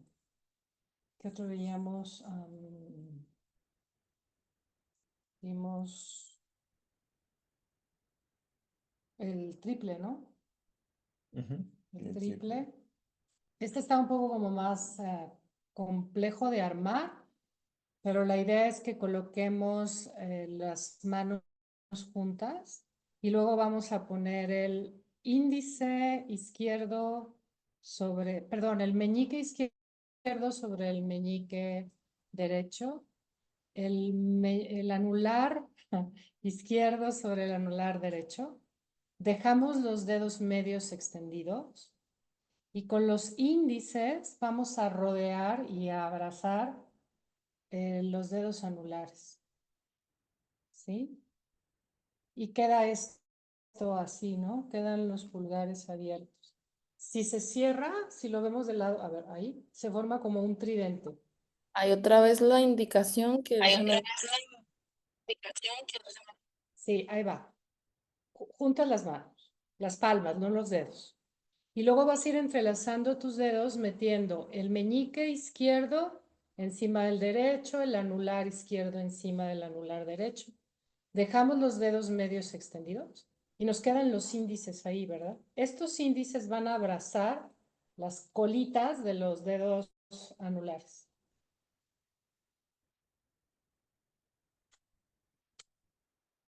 ¿Qué otro veíamos? Vimos el triple, ¿no? Ujú. El El círculo. triple. Este está un poco como más complejo de armar, pero la idea es que coloquemos las manos juntas y luego vamos a poner el índice izquierdo sobre, perdón, el meñique izquierdo sobre el meñique derecho, el anular izquierdo sobre el anular derecho. Dejamos los dedos medios extendidos y con los índices vamos a rodear y a abrazar los dedos anulares. ¿Sí? Y queda esto así, ¿no? Quedan los pulgares abiertos. Si se cierra, si lo vemos del lado, a ver, ahí se forma como un tridente. Hay otra vez la indicación que Hay otra déjame. vez la indicación que nos llama. Sí, ahí va. Juntas las manos, las palmas, no los dedos. Y luego vas a ir entrelazando tus dedos metiendo el meñique izquierdo encima del derecho, el anular izquierdo encima del anular derecho. Dejamos los dedos medios extendidos y nos quedan los índices ahí, ¿verdad? Estos índices van a abrazar las colitas de los dedos anulares.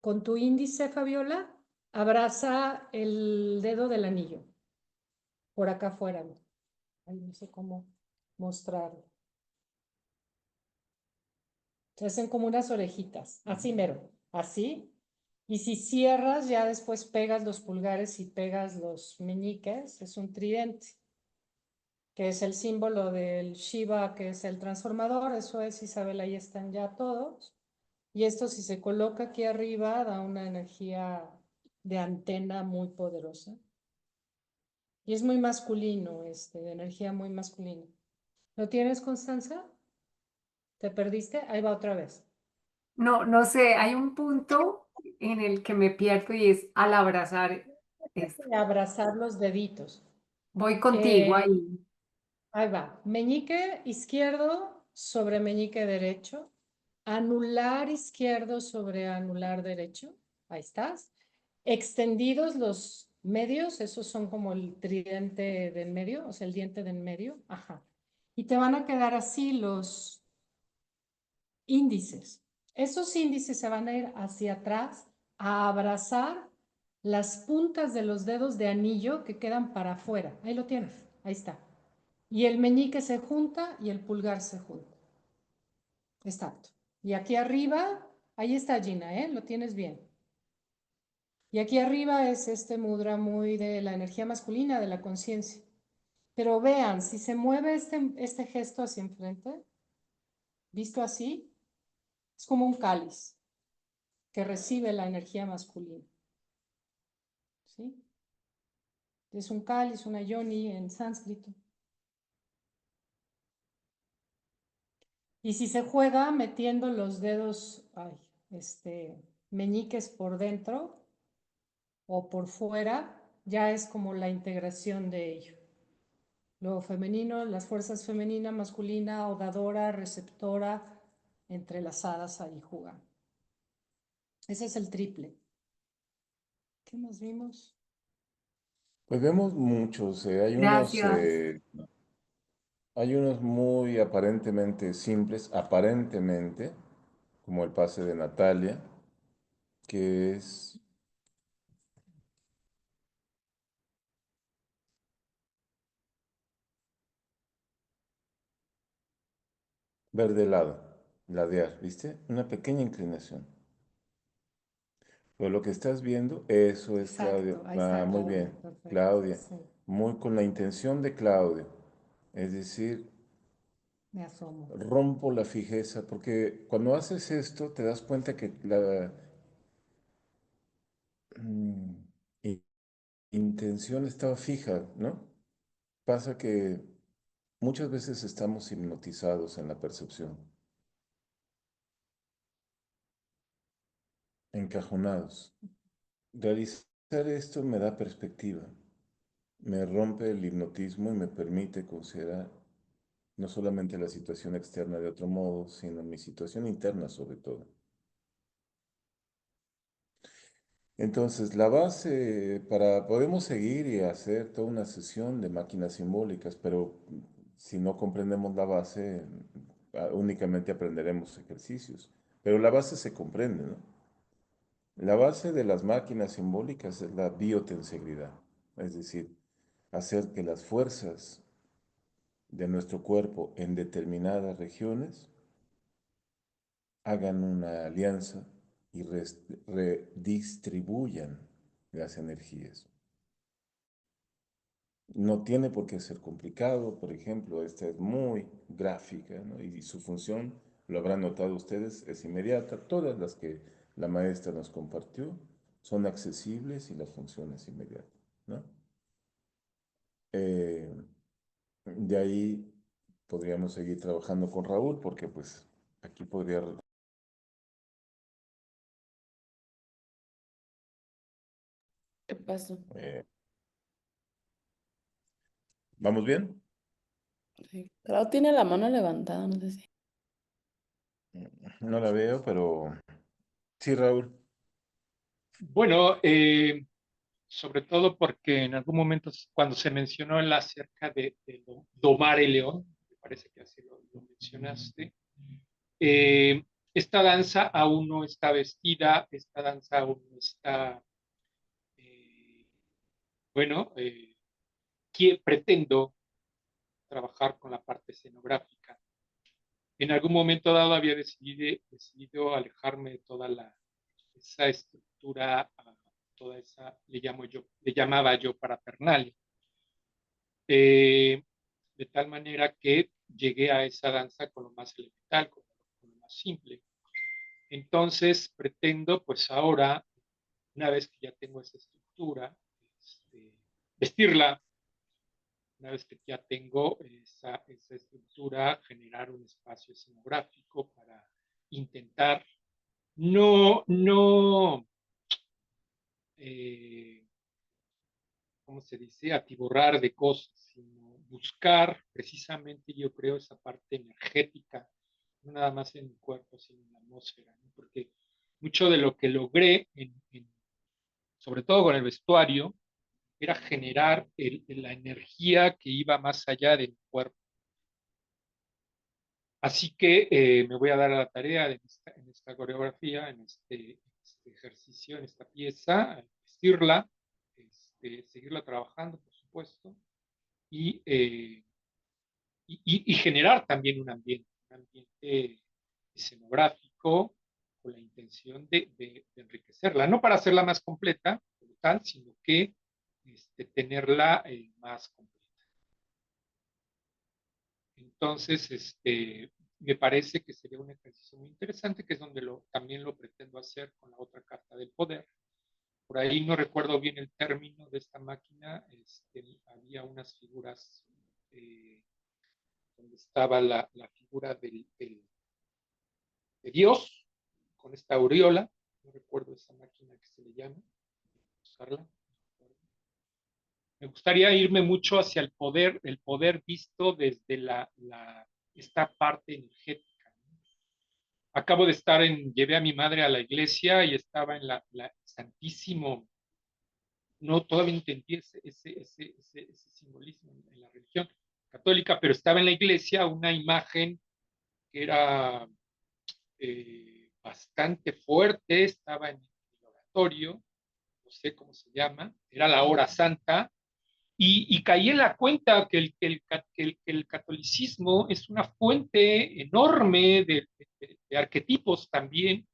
Con tu índice, Fabiola, abraza el dedo del anillo, por acá afuera, ¿no? Ay, no sé cómo mostrarlo. Se hacen como unas orejitas, así mero, así. Y si cierras, ya después pegas los pulgares y pegas los meñiques, es un tridente, que es el símbolo del Shiva, que es el transformador. Eso es, Isabel, ahí están ya todos. Y esto, si se coloca aquí arriba, da una energía de antena muy poderosa. Y es muy masculino, de energía muy masculina. ¿Lo tienes, Constanza? ¿Te perdiste? Ahí va otra vez. No, no sé, hay un punto en el que me pierdo y es al abrazar esto. Abrazar los deditos. Voy contigo Eh, ahí. Ahí va. Meñique izquierdo sobre meñique derecho. Anular izquierdo sobre anular derecho. Ahí estás. Extendidos los medios, esos son como el tridente del medio, o sea, el diente del medio. Ajá. Y te van a quedar así los índices. Esos índices se van a ir hacia atrás a abrazar las puntas de los dedos de anillo que quedan para afuera. Ahí lo tienes. Ahí está. Y el meñique se junta y el pulgar se junta. Exacto. Y aquí arriba, ahí está Gina, ¿eh? Lo tienes bien. Y aquí arriba es este mudra muy de la energía masculina, de la conciencia. Pero vean, si se mueve este gesto hacia enfrente, visto así, es como un cáliz que recibe la energía masculina. ¿Sí? Es un cáliz, una yoni en sánscrito. Y si se juega metiendo los dedos, meñiques por dentro o por fuera, ya es como la integración de ello. Lo femenino, las fuerzas femenina, masculina, o dadora, receptora, entrelazadas ahí jugando. Ese es el triple. ¿Qué más vimos? Pues vemos muchos, Gracias. hay unos muy aparentemente simples, aparentemente, como el pase de Natalia, que es ver de lado, ladear, ¿viste? Una pequeña inclinación. Pero lo que estás viendo, eso es Claudio. Exacto, ahí Ah, está muy bien, Claudia, perfecto. Claudia. Sí, Muy con la intención de Claudio. Es decir, me asomo. rompo la fijeza, porque cuando haces esto te das cuenta que la in- intención estaba fija, ¿no? Pasa que muchas veces estamos hipnotizados en la percepción, encajonados. Realizar esto me da perspectiva, me rompe el hipnotismo y me permite considerar no solamente la situación externa de otro modo, sino mi situación interna sobre todo. Entonces, la base, podemos seguir y hacer toda una sesión de máquinas simbólicas, pero si no comprendemos la base, únicamente aprenderemos ejercicios. Pero la base se comprende, ¿no? La base de las máquinas simbólicas es la biotensegridad, es decir, hacer que las fuerzas de nuestro cuerpo en determinadas regiones hagan una alianza y redistribuyan las energías. No tiene por qué ser complicado, por ejemplo, esta es muy gráfica, ¿no? Y su función, lo habrán notado ustedes, es inmediata. Todas las que la maestra nos compartió son accesibles y la función es inmediata, ¿no? Eh, de ahí podríamos seguir trabajando con Raúl porque pues aquí podría... ¿Qué pasó? eh, ¿vamos bien? Sí. Clau tiene la mano levantada, no sé si. No la veo, pero sí, Raúl. Bueno, sobre todo porque en algún momento cuando se mencionó acerca de domar el león, me parece que así lo mencionaste, eh, esta danza aún no está vestida, esta danza aún no está, eh, bueno, que pretendo trabajar con la parte escenográfica. En algún momento dado había decidido alejarme de toda esa estructura, toda esa, le llamaba yo parafernalia. De tal manera que llegué a esa danza con lo más elemental, con lo más simple. Entonces pretendo, pues ahora, una vez que ya tengo esa estructura, vestirla. Una vez que ya tengo esa estructura, generar un espacio escenográfico para intentar no, ¿cómo se dice? Atiborrar de cosas, sino buscar precisamente, yo creo, esa parte energética, no nada más en el cuerpo, sino en la atmósfera, ¿no? Porque mucho de lo que logré, sobre todo con el vestuario, era generar la energía que iba más allá del cuerpo. Así que me voy a dar a la tarea en esta coreografía, en este ejercicio, en esta pieza, vestirla, seguirla trabajando, por supuesto, y, y generar también un ambiente escenográfico con la intención de enriquecerla, no para hacerla más completa, como tal, sino que tenerla más completa. Entonces, me parece que sería un ejercicio muy interesante, que es donde también lo pretendo hacer con la otra carta del poder. Por ahí no recuerdo bien el término de esta máquina, había unas figuras donde estaba la figura de Dios, con esta aureola, no recuerdo esa máquina que se le llama, usarla. Me gustaría irme mucho hacia el poder visto desde esta parte energética. Acabo de llevé a mi madre a la iglesia y estaba en la Santísimo. No, todavía no entendí ese simbolismo en la religión católica, pero estaba en la iglesia una imagen que era bastante fuerte, estaba en el oratorio, no sé cómo se llama, era la hora santa, y caí en la cuenta que el catolicismo es una fuente enorme de arquetipos también.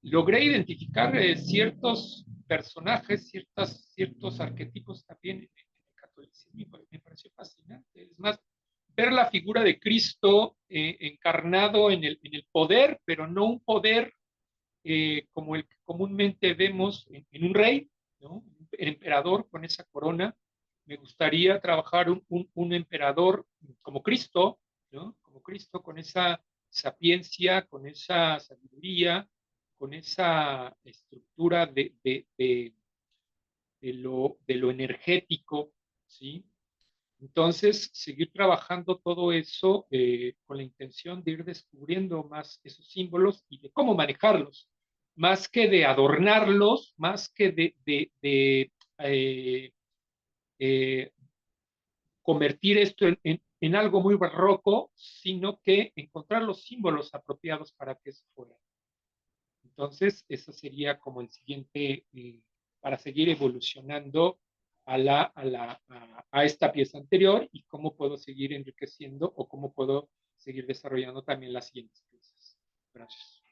Logré identificar ciertos personajes, ciertos arquetipos también en el catolicismo y me pareció fascinante. Es más, ver la figura de Cristo encarnado en el poder, pero no un poder como el que comúnmente vemos en un rey, ¿no? El emperador con esa corona. Me gustaría trabajar un emperador como Cristo, ¿no? Como Cristo, con esa sapiencia, con esa sabiduría, con esa estructura de lo energético, ¿sí? Entonces, seguir trabajando todo eso con la intención de ir descubriendo más esos símbolos y de cómo manejarlos, más que de adornarlos, más que eh, eh, convertir esto en algo muy barroco, sino que encontrar los símbolos apropiados para que eso fuera. Entonces, eso sería como el siguiente, para seguir evolucionando a esta pieza anterior y cómo puedo seguir enriqueciendo o cómo puedo seguir desarrollando también las siguientes piezas. Gracias.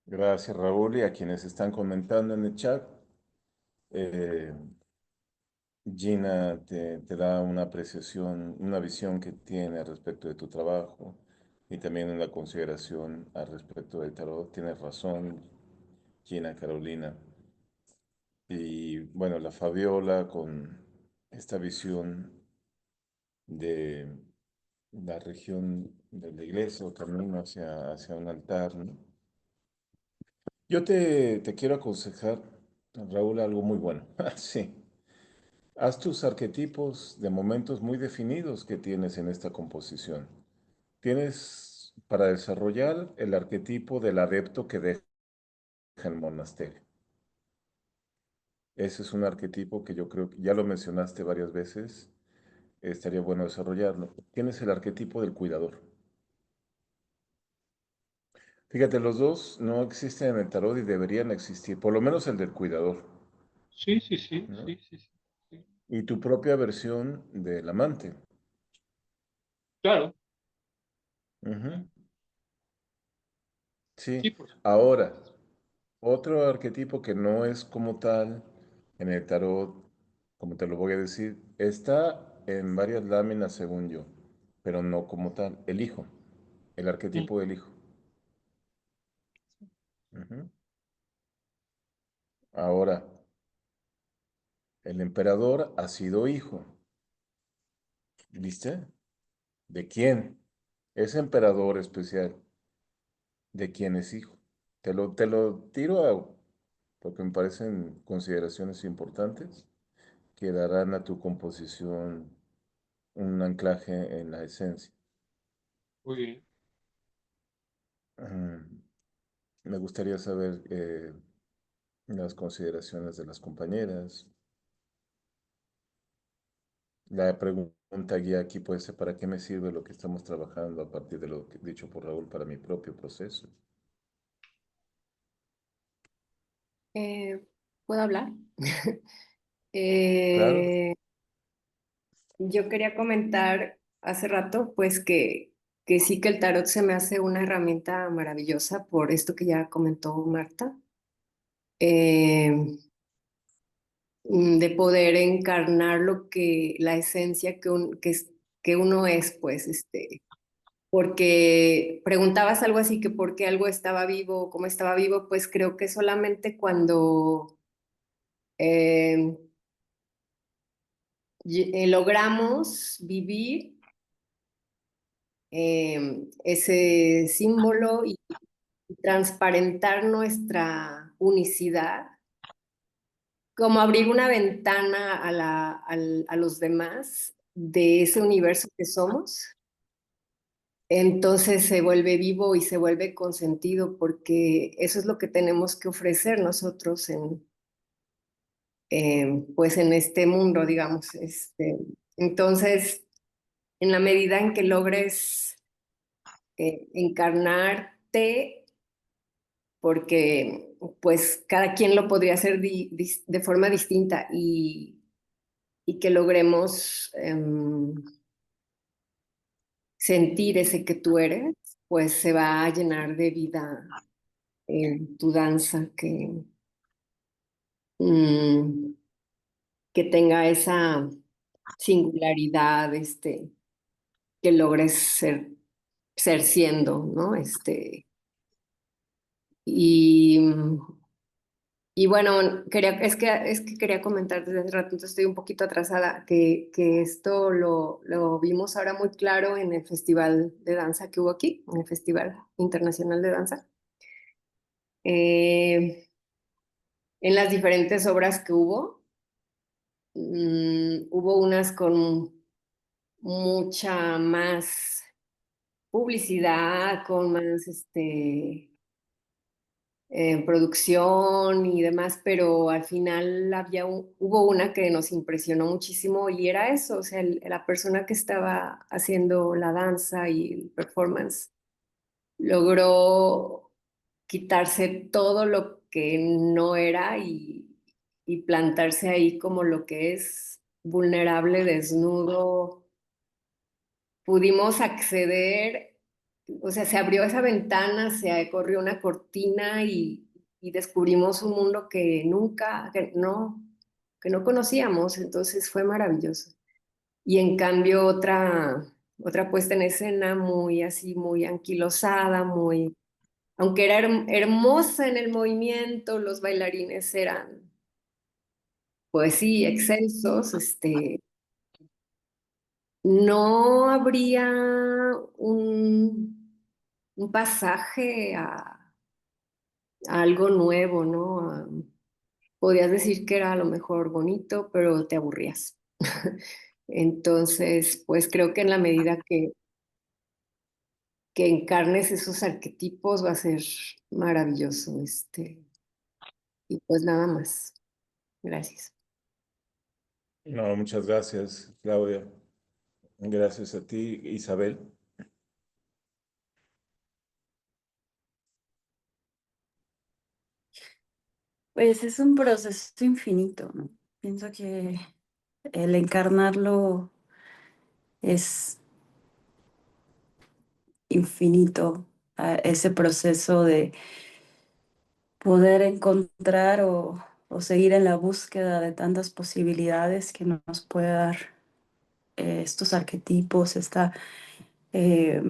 Gracias, Raúl, y a quienes están comentando en el chat. eh, Gina te da una apreciación, una visión que tiene respecto de tu trabajo y también una consideración al respecto del tarot. Tienes razón, Gina Carolina. Y bueno, la Fabiola con esta visión de la región de la iglesia o camino hacia un altar, ¿no? Yo te quiero aconsejar, Raúl, algo muy bueno. Sí. Haz tus arquetipos de momentos muy definidos que tienes en esta composición. Tienes para desarrollar el arquetipo del adepto que deja el monasterio. Ese es un arquetipo que yo creo que ya lo mencionaste varias veces, estaría bueno desarrollarlo. Tienes el arquetipo del cuidador. Fíjate, los dos no existen en el tarot y deberían existir, por lo menos el del cuidador, Sí, sí, sí, ¿no? sí, sí, sí. y tu propia versión del amante. Claro, Ujú. Sí. sí, por supuesto. Ahora, otro arquetipo que no es como tal en el tarot, como te lo voy a decir, está en varias láminas según yo, pero no como tal. El hijo, el Mm, arquetipo del hijo. Ujú. Ahora, el emperador ha sido hijo. ¿Viste? ¿De quién? Ese emperador especial, ¿de quién es hijo? Te lo tiro porque me parecen consideraciones importantes que darán a tu composición un anclaje en la esencia. muy bien. Mm, Me gustaría saber las consideraciones de las compañeras. La pregunta guía aquí puede ser, ¿para qué me sirve lo que estamos trabajando a partir de lo dicho por Raúl para mi propio proceso? Eh, ¿Puedo hablar? Claro. Eh, yo quería comentar hace rato, pues que sí que el tarot se me hace una herramienta maravillosa por esto que ya comentó Marta, eh, de poder encarnar lo que, la esencia que uno es, pues, porque preguntabas algo así que por qué algo estaba vivo, cómo estaba vivo, pues creo que solamente cuando eh, logramos vivir ese símbolo y transparentar nuestra unicidad, como abrir una ventana a los demás de ese universo que somos, entonces se vuelve vivo y se vuelve consentido, porque eso es lo que tenemos que ofrecer nosotros pues en este mundo, digamos. Entonces, en la medida en que logres encarnarte, porque pues cada quien lo podría hacer de forma distinta y que logremos sentir ese que tú eres, pues se va a llenar de vida tu danza, mm, que tenga esa singularidad, que logres ser siendo, ¿no? Y, y bueno, es que quería comentar desde hace rato, entonces estoy un poquito atrasada, que esto lo vimos ahora muy claro en el festival de danza que hubo aquí, en el Festival Internacional de Danza. Eh, en las diferentes obras que hubo, hubo unas con mucha más publicidad, con más producción y demás, pero al final hubo una que nos impresionó muchísimo y era eso, o sea, la persona que estaba haciendo la danza y el performance logró quitarse todo lo que no era y plantarse ahí como lo que es vulnerable, desnudo. Pudimos acceder, o sea, se abrió esa ventana, se corrió una cortina y descubrimos un mundo que nunca, que no conocíamos, entonces fue maravilloso. Y en cambio otra puesta en escena muy así, muy anquilosada, muy, aunque era hermosa en el movimiento, los bailarines eran, pues sí, excelsos, no habría un pasaje a algo nuevo, ¿no? Podías decir que era a lo mejor bonito, pero te aburrías. Entonces, pues creo que en la medida que encarnes esos arquetipos va a ser maravilloso, y pues nada más. Gracias. No, muchas gracias, Claudia. Gracias a ti, Isabel. Pues es un proceso infinito, ¿no? Pienso que el encarnarlo es infinito, ese proceso de poder encontrar o seguir en la búsqueda de tantas posibilidades que nos puede dar estos arquetipos, eh,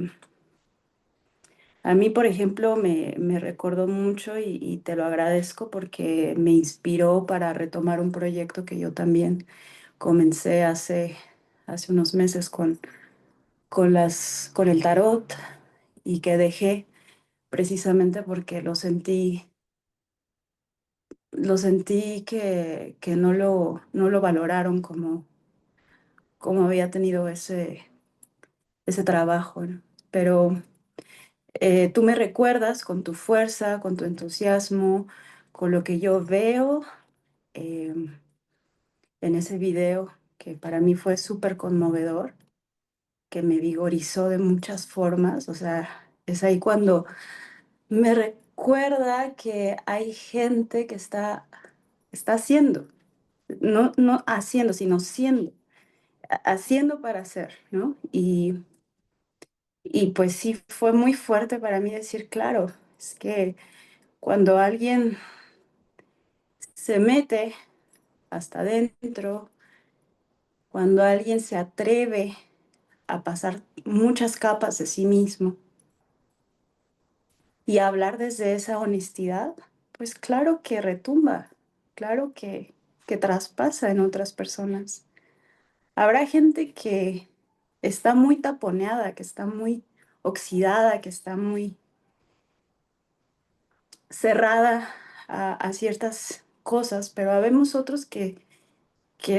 a mí, por ejemplo, me recordó mucho y te lo agradezco porque me inspiró para retomar un proyecto que yo también comencé hace unos meses con el tarot y que dejé precisamente porque lo sentí que no lo valoraron como había tenido ese trabajo, ¿no? Pero tú me recuerdas con tu fuerza, con tu entusiasmo, con lo que yo veo eh, en ese video, que para mí fue súper conmovedor, que me vigorizó de muchas formas. O sea, es ahí cuando me recuerda que hay gente que está haciendo, no haciendo, sino siendo, haciendo para hacer, ¿no? Y pues sí, fue muy fuerte para mí decir, claro, es que cuando alguien se mete hasta adentro, cuando alguien se atreve a pasar muchas capas de sí mismo y a hablar desde esa honestidad, pues claro que retumba, claro que traspasa en otras personas. Habrá gente que está muy taponeada, que está muy oxidada, que está muy cerrada a ciertas cosas, pero habemos otros que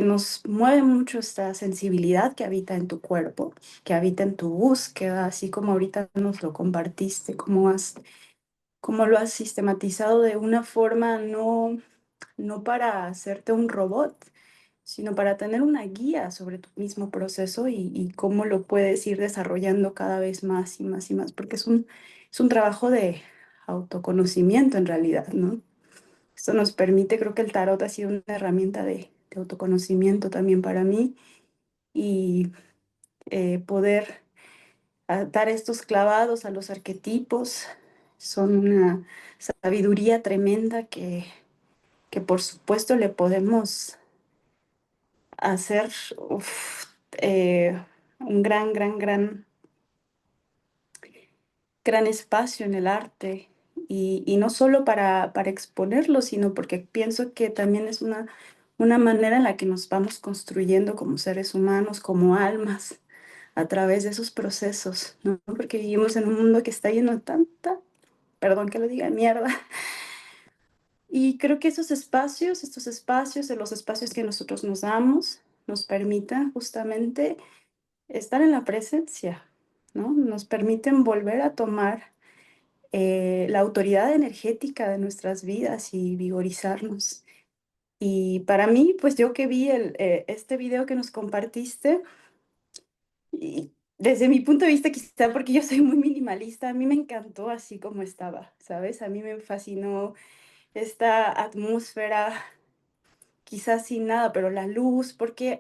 nos mueve mucho esta sensibilidad que habita en tu cuerpo, que habita en tu búsqueda, así como ahorita nos lo compartiste, cómo lo has sistematizado de una forma no para hacerte un robot, sino para tener una guía sobre tu mismo proceso y cómo lo puedes ir desarrollando cada vez más y más y más, porque es un trabajo de autoconocimiento en realidad, ¿no? Esto nos permite, creo que el tarot ha sido una herramienta de autoconocimiento también para mí y poder dar estos clavados a los arquetipos son una sabiduría tremenda que por supuesto le podemos hacer un gran espacio en el arte y no solo para exponerlo, sino porque pienso que también es una manera en la que nos vamos construyendo como seres humanos, como almas, a través de esos procesos, ¿no? Porque vivimos en un mundo que está lleno de tanta, perdón que lo diga, mierda. Y creo que estos espacios, de los espacios que nosotros nos damos, nos permitan justamente estar en la presencia, ¿no? Nos permiten volver a tomar la autoridad energética de nuestras vidas y vigorizarnos. Y para mí, pues yo que vi este video que nos compartiste, y desde mi punto de vista, quizá porque yo soy muy minimalista, a mí me encantó así como estaba, ¿sabes? A mí me fascinó esta atmósfera, quizás sin nada, pero la luz, porque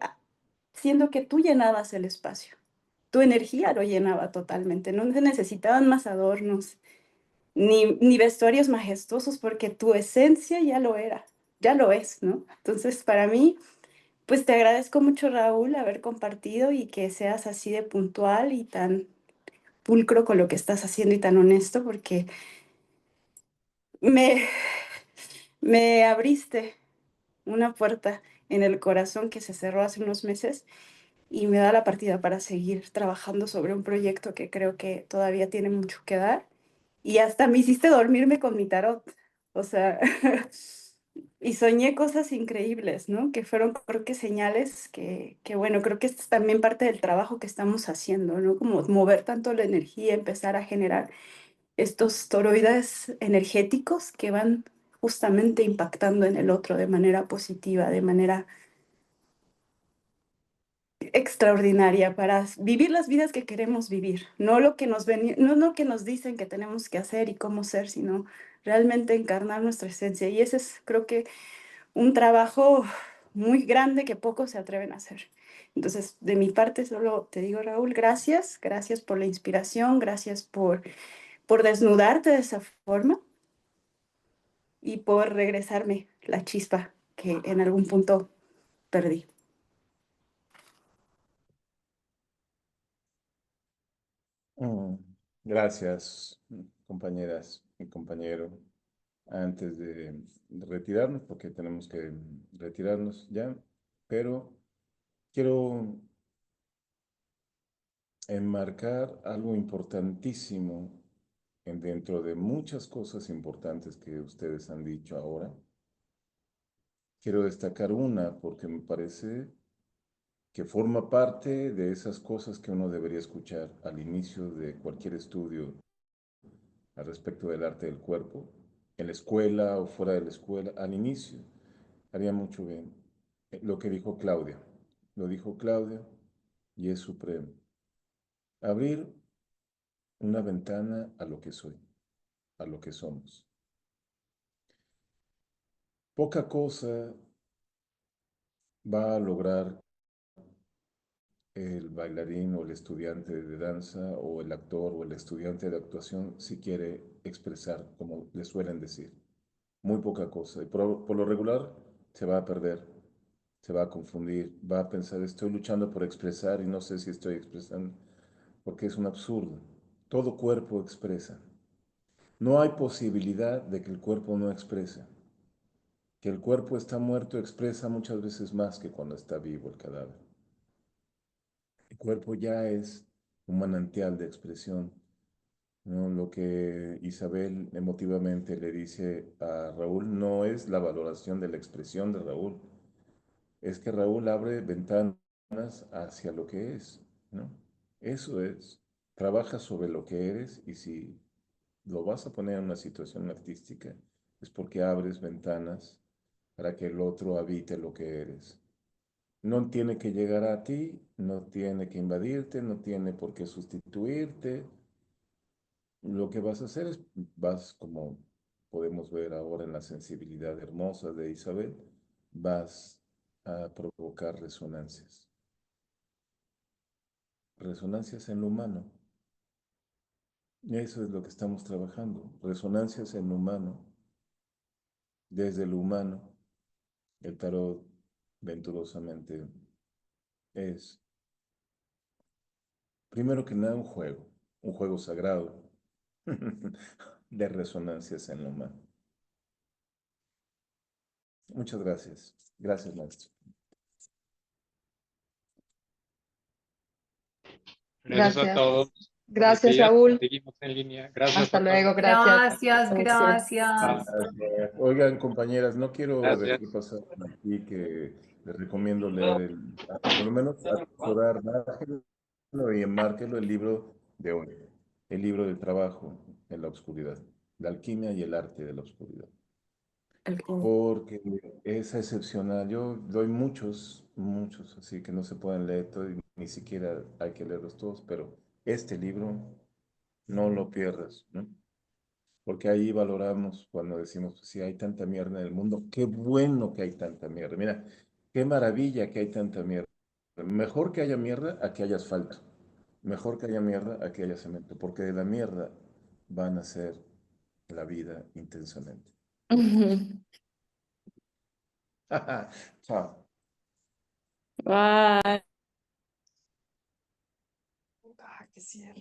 siendo que tú llenabas el espacio, tu energía lo llenaba totalmente, no se necesitaban más adornos, ni vestuarios majestuosos, porque tu esencia ya lo era, ya lo es, ¿no? Entonces, para mí, pues te agradezco mucho, Raúl, haber compartido y que seas así de puntual y tan pulcro con lo que estás haciendo y tan honesto, porque me, me abriste una puerta en el corazón que se cerró hace unos meses y me da la partida para seguir trabajando sobre un proyecto que creo que todavía tiene mucho que dar. Y hasta me hiciste dormirme con mi tarot. O sea, y soñé cosas increíbles, ¿no? Que fueron, creo que señales que, bueno, creo que esto es también parte del trabajo que estamos haciendo, ¿no? Como mover tanto la energía, empezar a generar estos toroides energéticos que van justamente impactando en el otro de manera positiva, de manera extraordinaria para vivir las vidas que queremos vivir, no lo que no lo que nos dicen que tenemos que hacer y cómo ser, sino realmente encarnar nuestra esencia. Y ese es, creo que, un trabajo muy grande que pocos se atreven a hacer. Entonces, de mi parte, solo te digo, Raúl, gracias, gracias por la inspiración, gracias por desnudarte de esa forma y por regresarme la chispa que en algún punto perdí. Mm, Gracias, compañeras y compañero. Antes de retirarnos, porque tenemos que retirarnos ya, pero quiero enmarcar algo importantísimo dentro de muchas cosas importantes que ustedes han dicho ahora. Quiero destacar una porque me parece que forma parte de esas cosas que uno debería escuchar al inicio de cualquier estudio al respecto del arte del cuerpo, en la escuela o fuera de la escuela, al inicio, haría mucho bien. Lo que dijo Claudia, lo dijo Claudia y es supremo. Abrir una ventana a lo que soy, a lo que somos. Poca cosa va a lograr el bailarín o el estudiante de danza o el actor o el estudiante de actuación si quiere expresar, como le suelen decir. Muy poca cosa. Y por lo regular se va a perder, se va a confundir, va a pensar, estoy luchando por expresar y no sé si estoy expresando, porque es un absurdo. Todo cuerpo expresa. No hay posibilidad de que el cuerpo no exprese. Que el cuerpo está muerto expresa muchas veces más que cuando está vivo el cadáver. El cuerpo ya es un manantial de expresión, ¿no? Lo que Isabel emotivamente le dice a Raúl no es la valoración de la expresión de Raúl, es que Raúl abre ventanas hacia lo que es, ¿no? Eso es, trabaja sobre lo que eres y si lo vas a poner en una situación artística es porque abres ventanas para que el otro habite lo que eres. No tiene que llegar a ti, no tiene que invadirte, no tiene por qué sustituirte. Lo que vas a hacer es, vas como podemos ver ahora en la sensibilidad hermosa de Isabel, vas a provocar resonancias. Resonancias en lo humano. Eso es lo que estamos trabajando. Resonancias en lo humano. Desde lo humano, el tarot venturosamente es, primero que nada, un juego sagrado de resonancias en lo humano. Muchas gracias. Gracias, maestro. Gracias a todos. Buenos Gracias, días. Raúl. Seguimos en línea. Gracias Hasta a luego, todos. gracias. Gracias, gracias. Oigan, compañeras, no quiero dejar Gracias. pasar aquí que les recomiendo leer por lo menos asesorar, bájenlo y enmárquenlo el libro de hoy, el libro del trabajo en la oscuridad, la alquimia y el arte de la oscuridad. Porque es excepcional. Yo doy muchos, así que no se pueden leer todos, ni siquiera hay que leerlos todos, pero este libro no lo pierdas, ¿no? Porque ahí valoramos cuando decimos, si hay tanta mierda en el mundo, qué bueno que hay tanta mierda. Mira, qué maravilla que hay tanta mierda. Mejor que haya mierda a que haya asfalto. Mejor que haya mierda a que haya cemento, porque de la mierda van a ser la vida intensamente. Chao. Bye. Ah, qué cierto.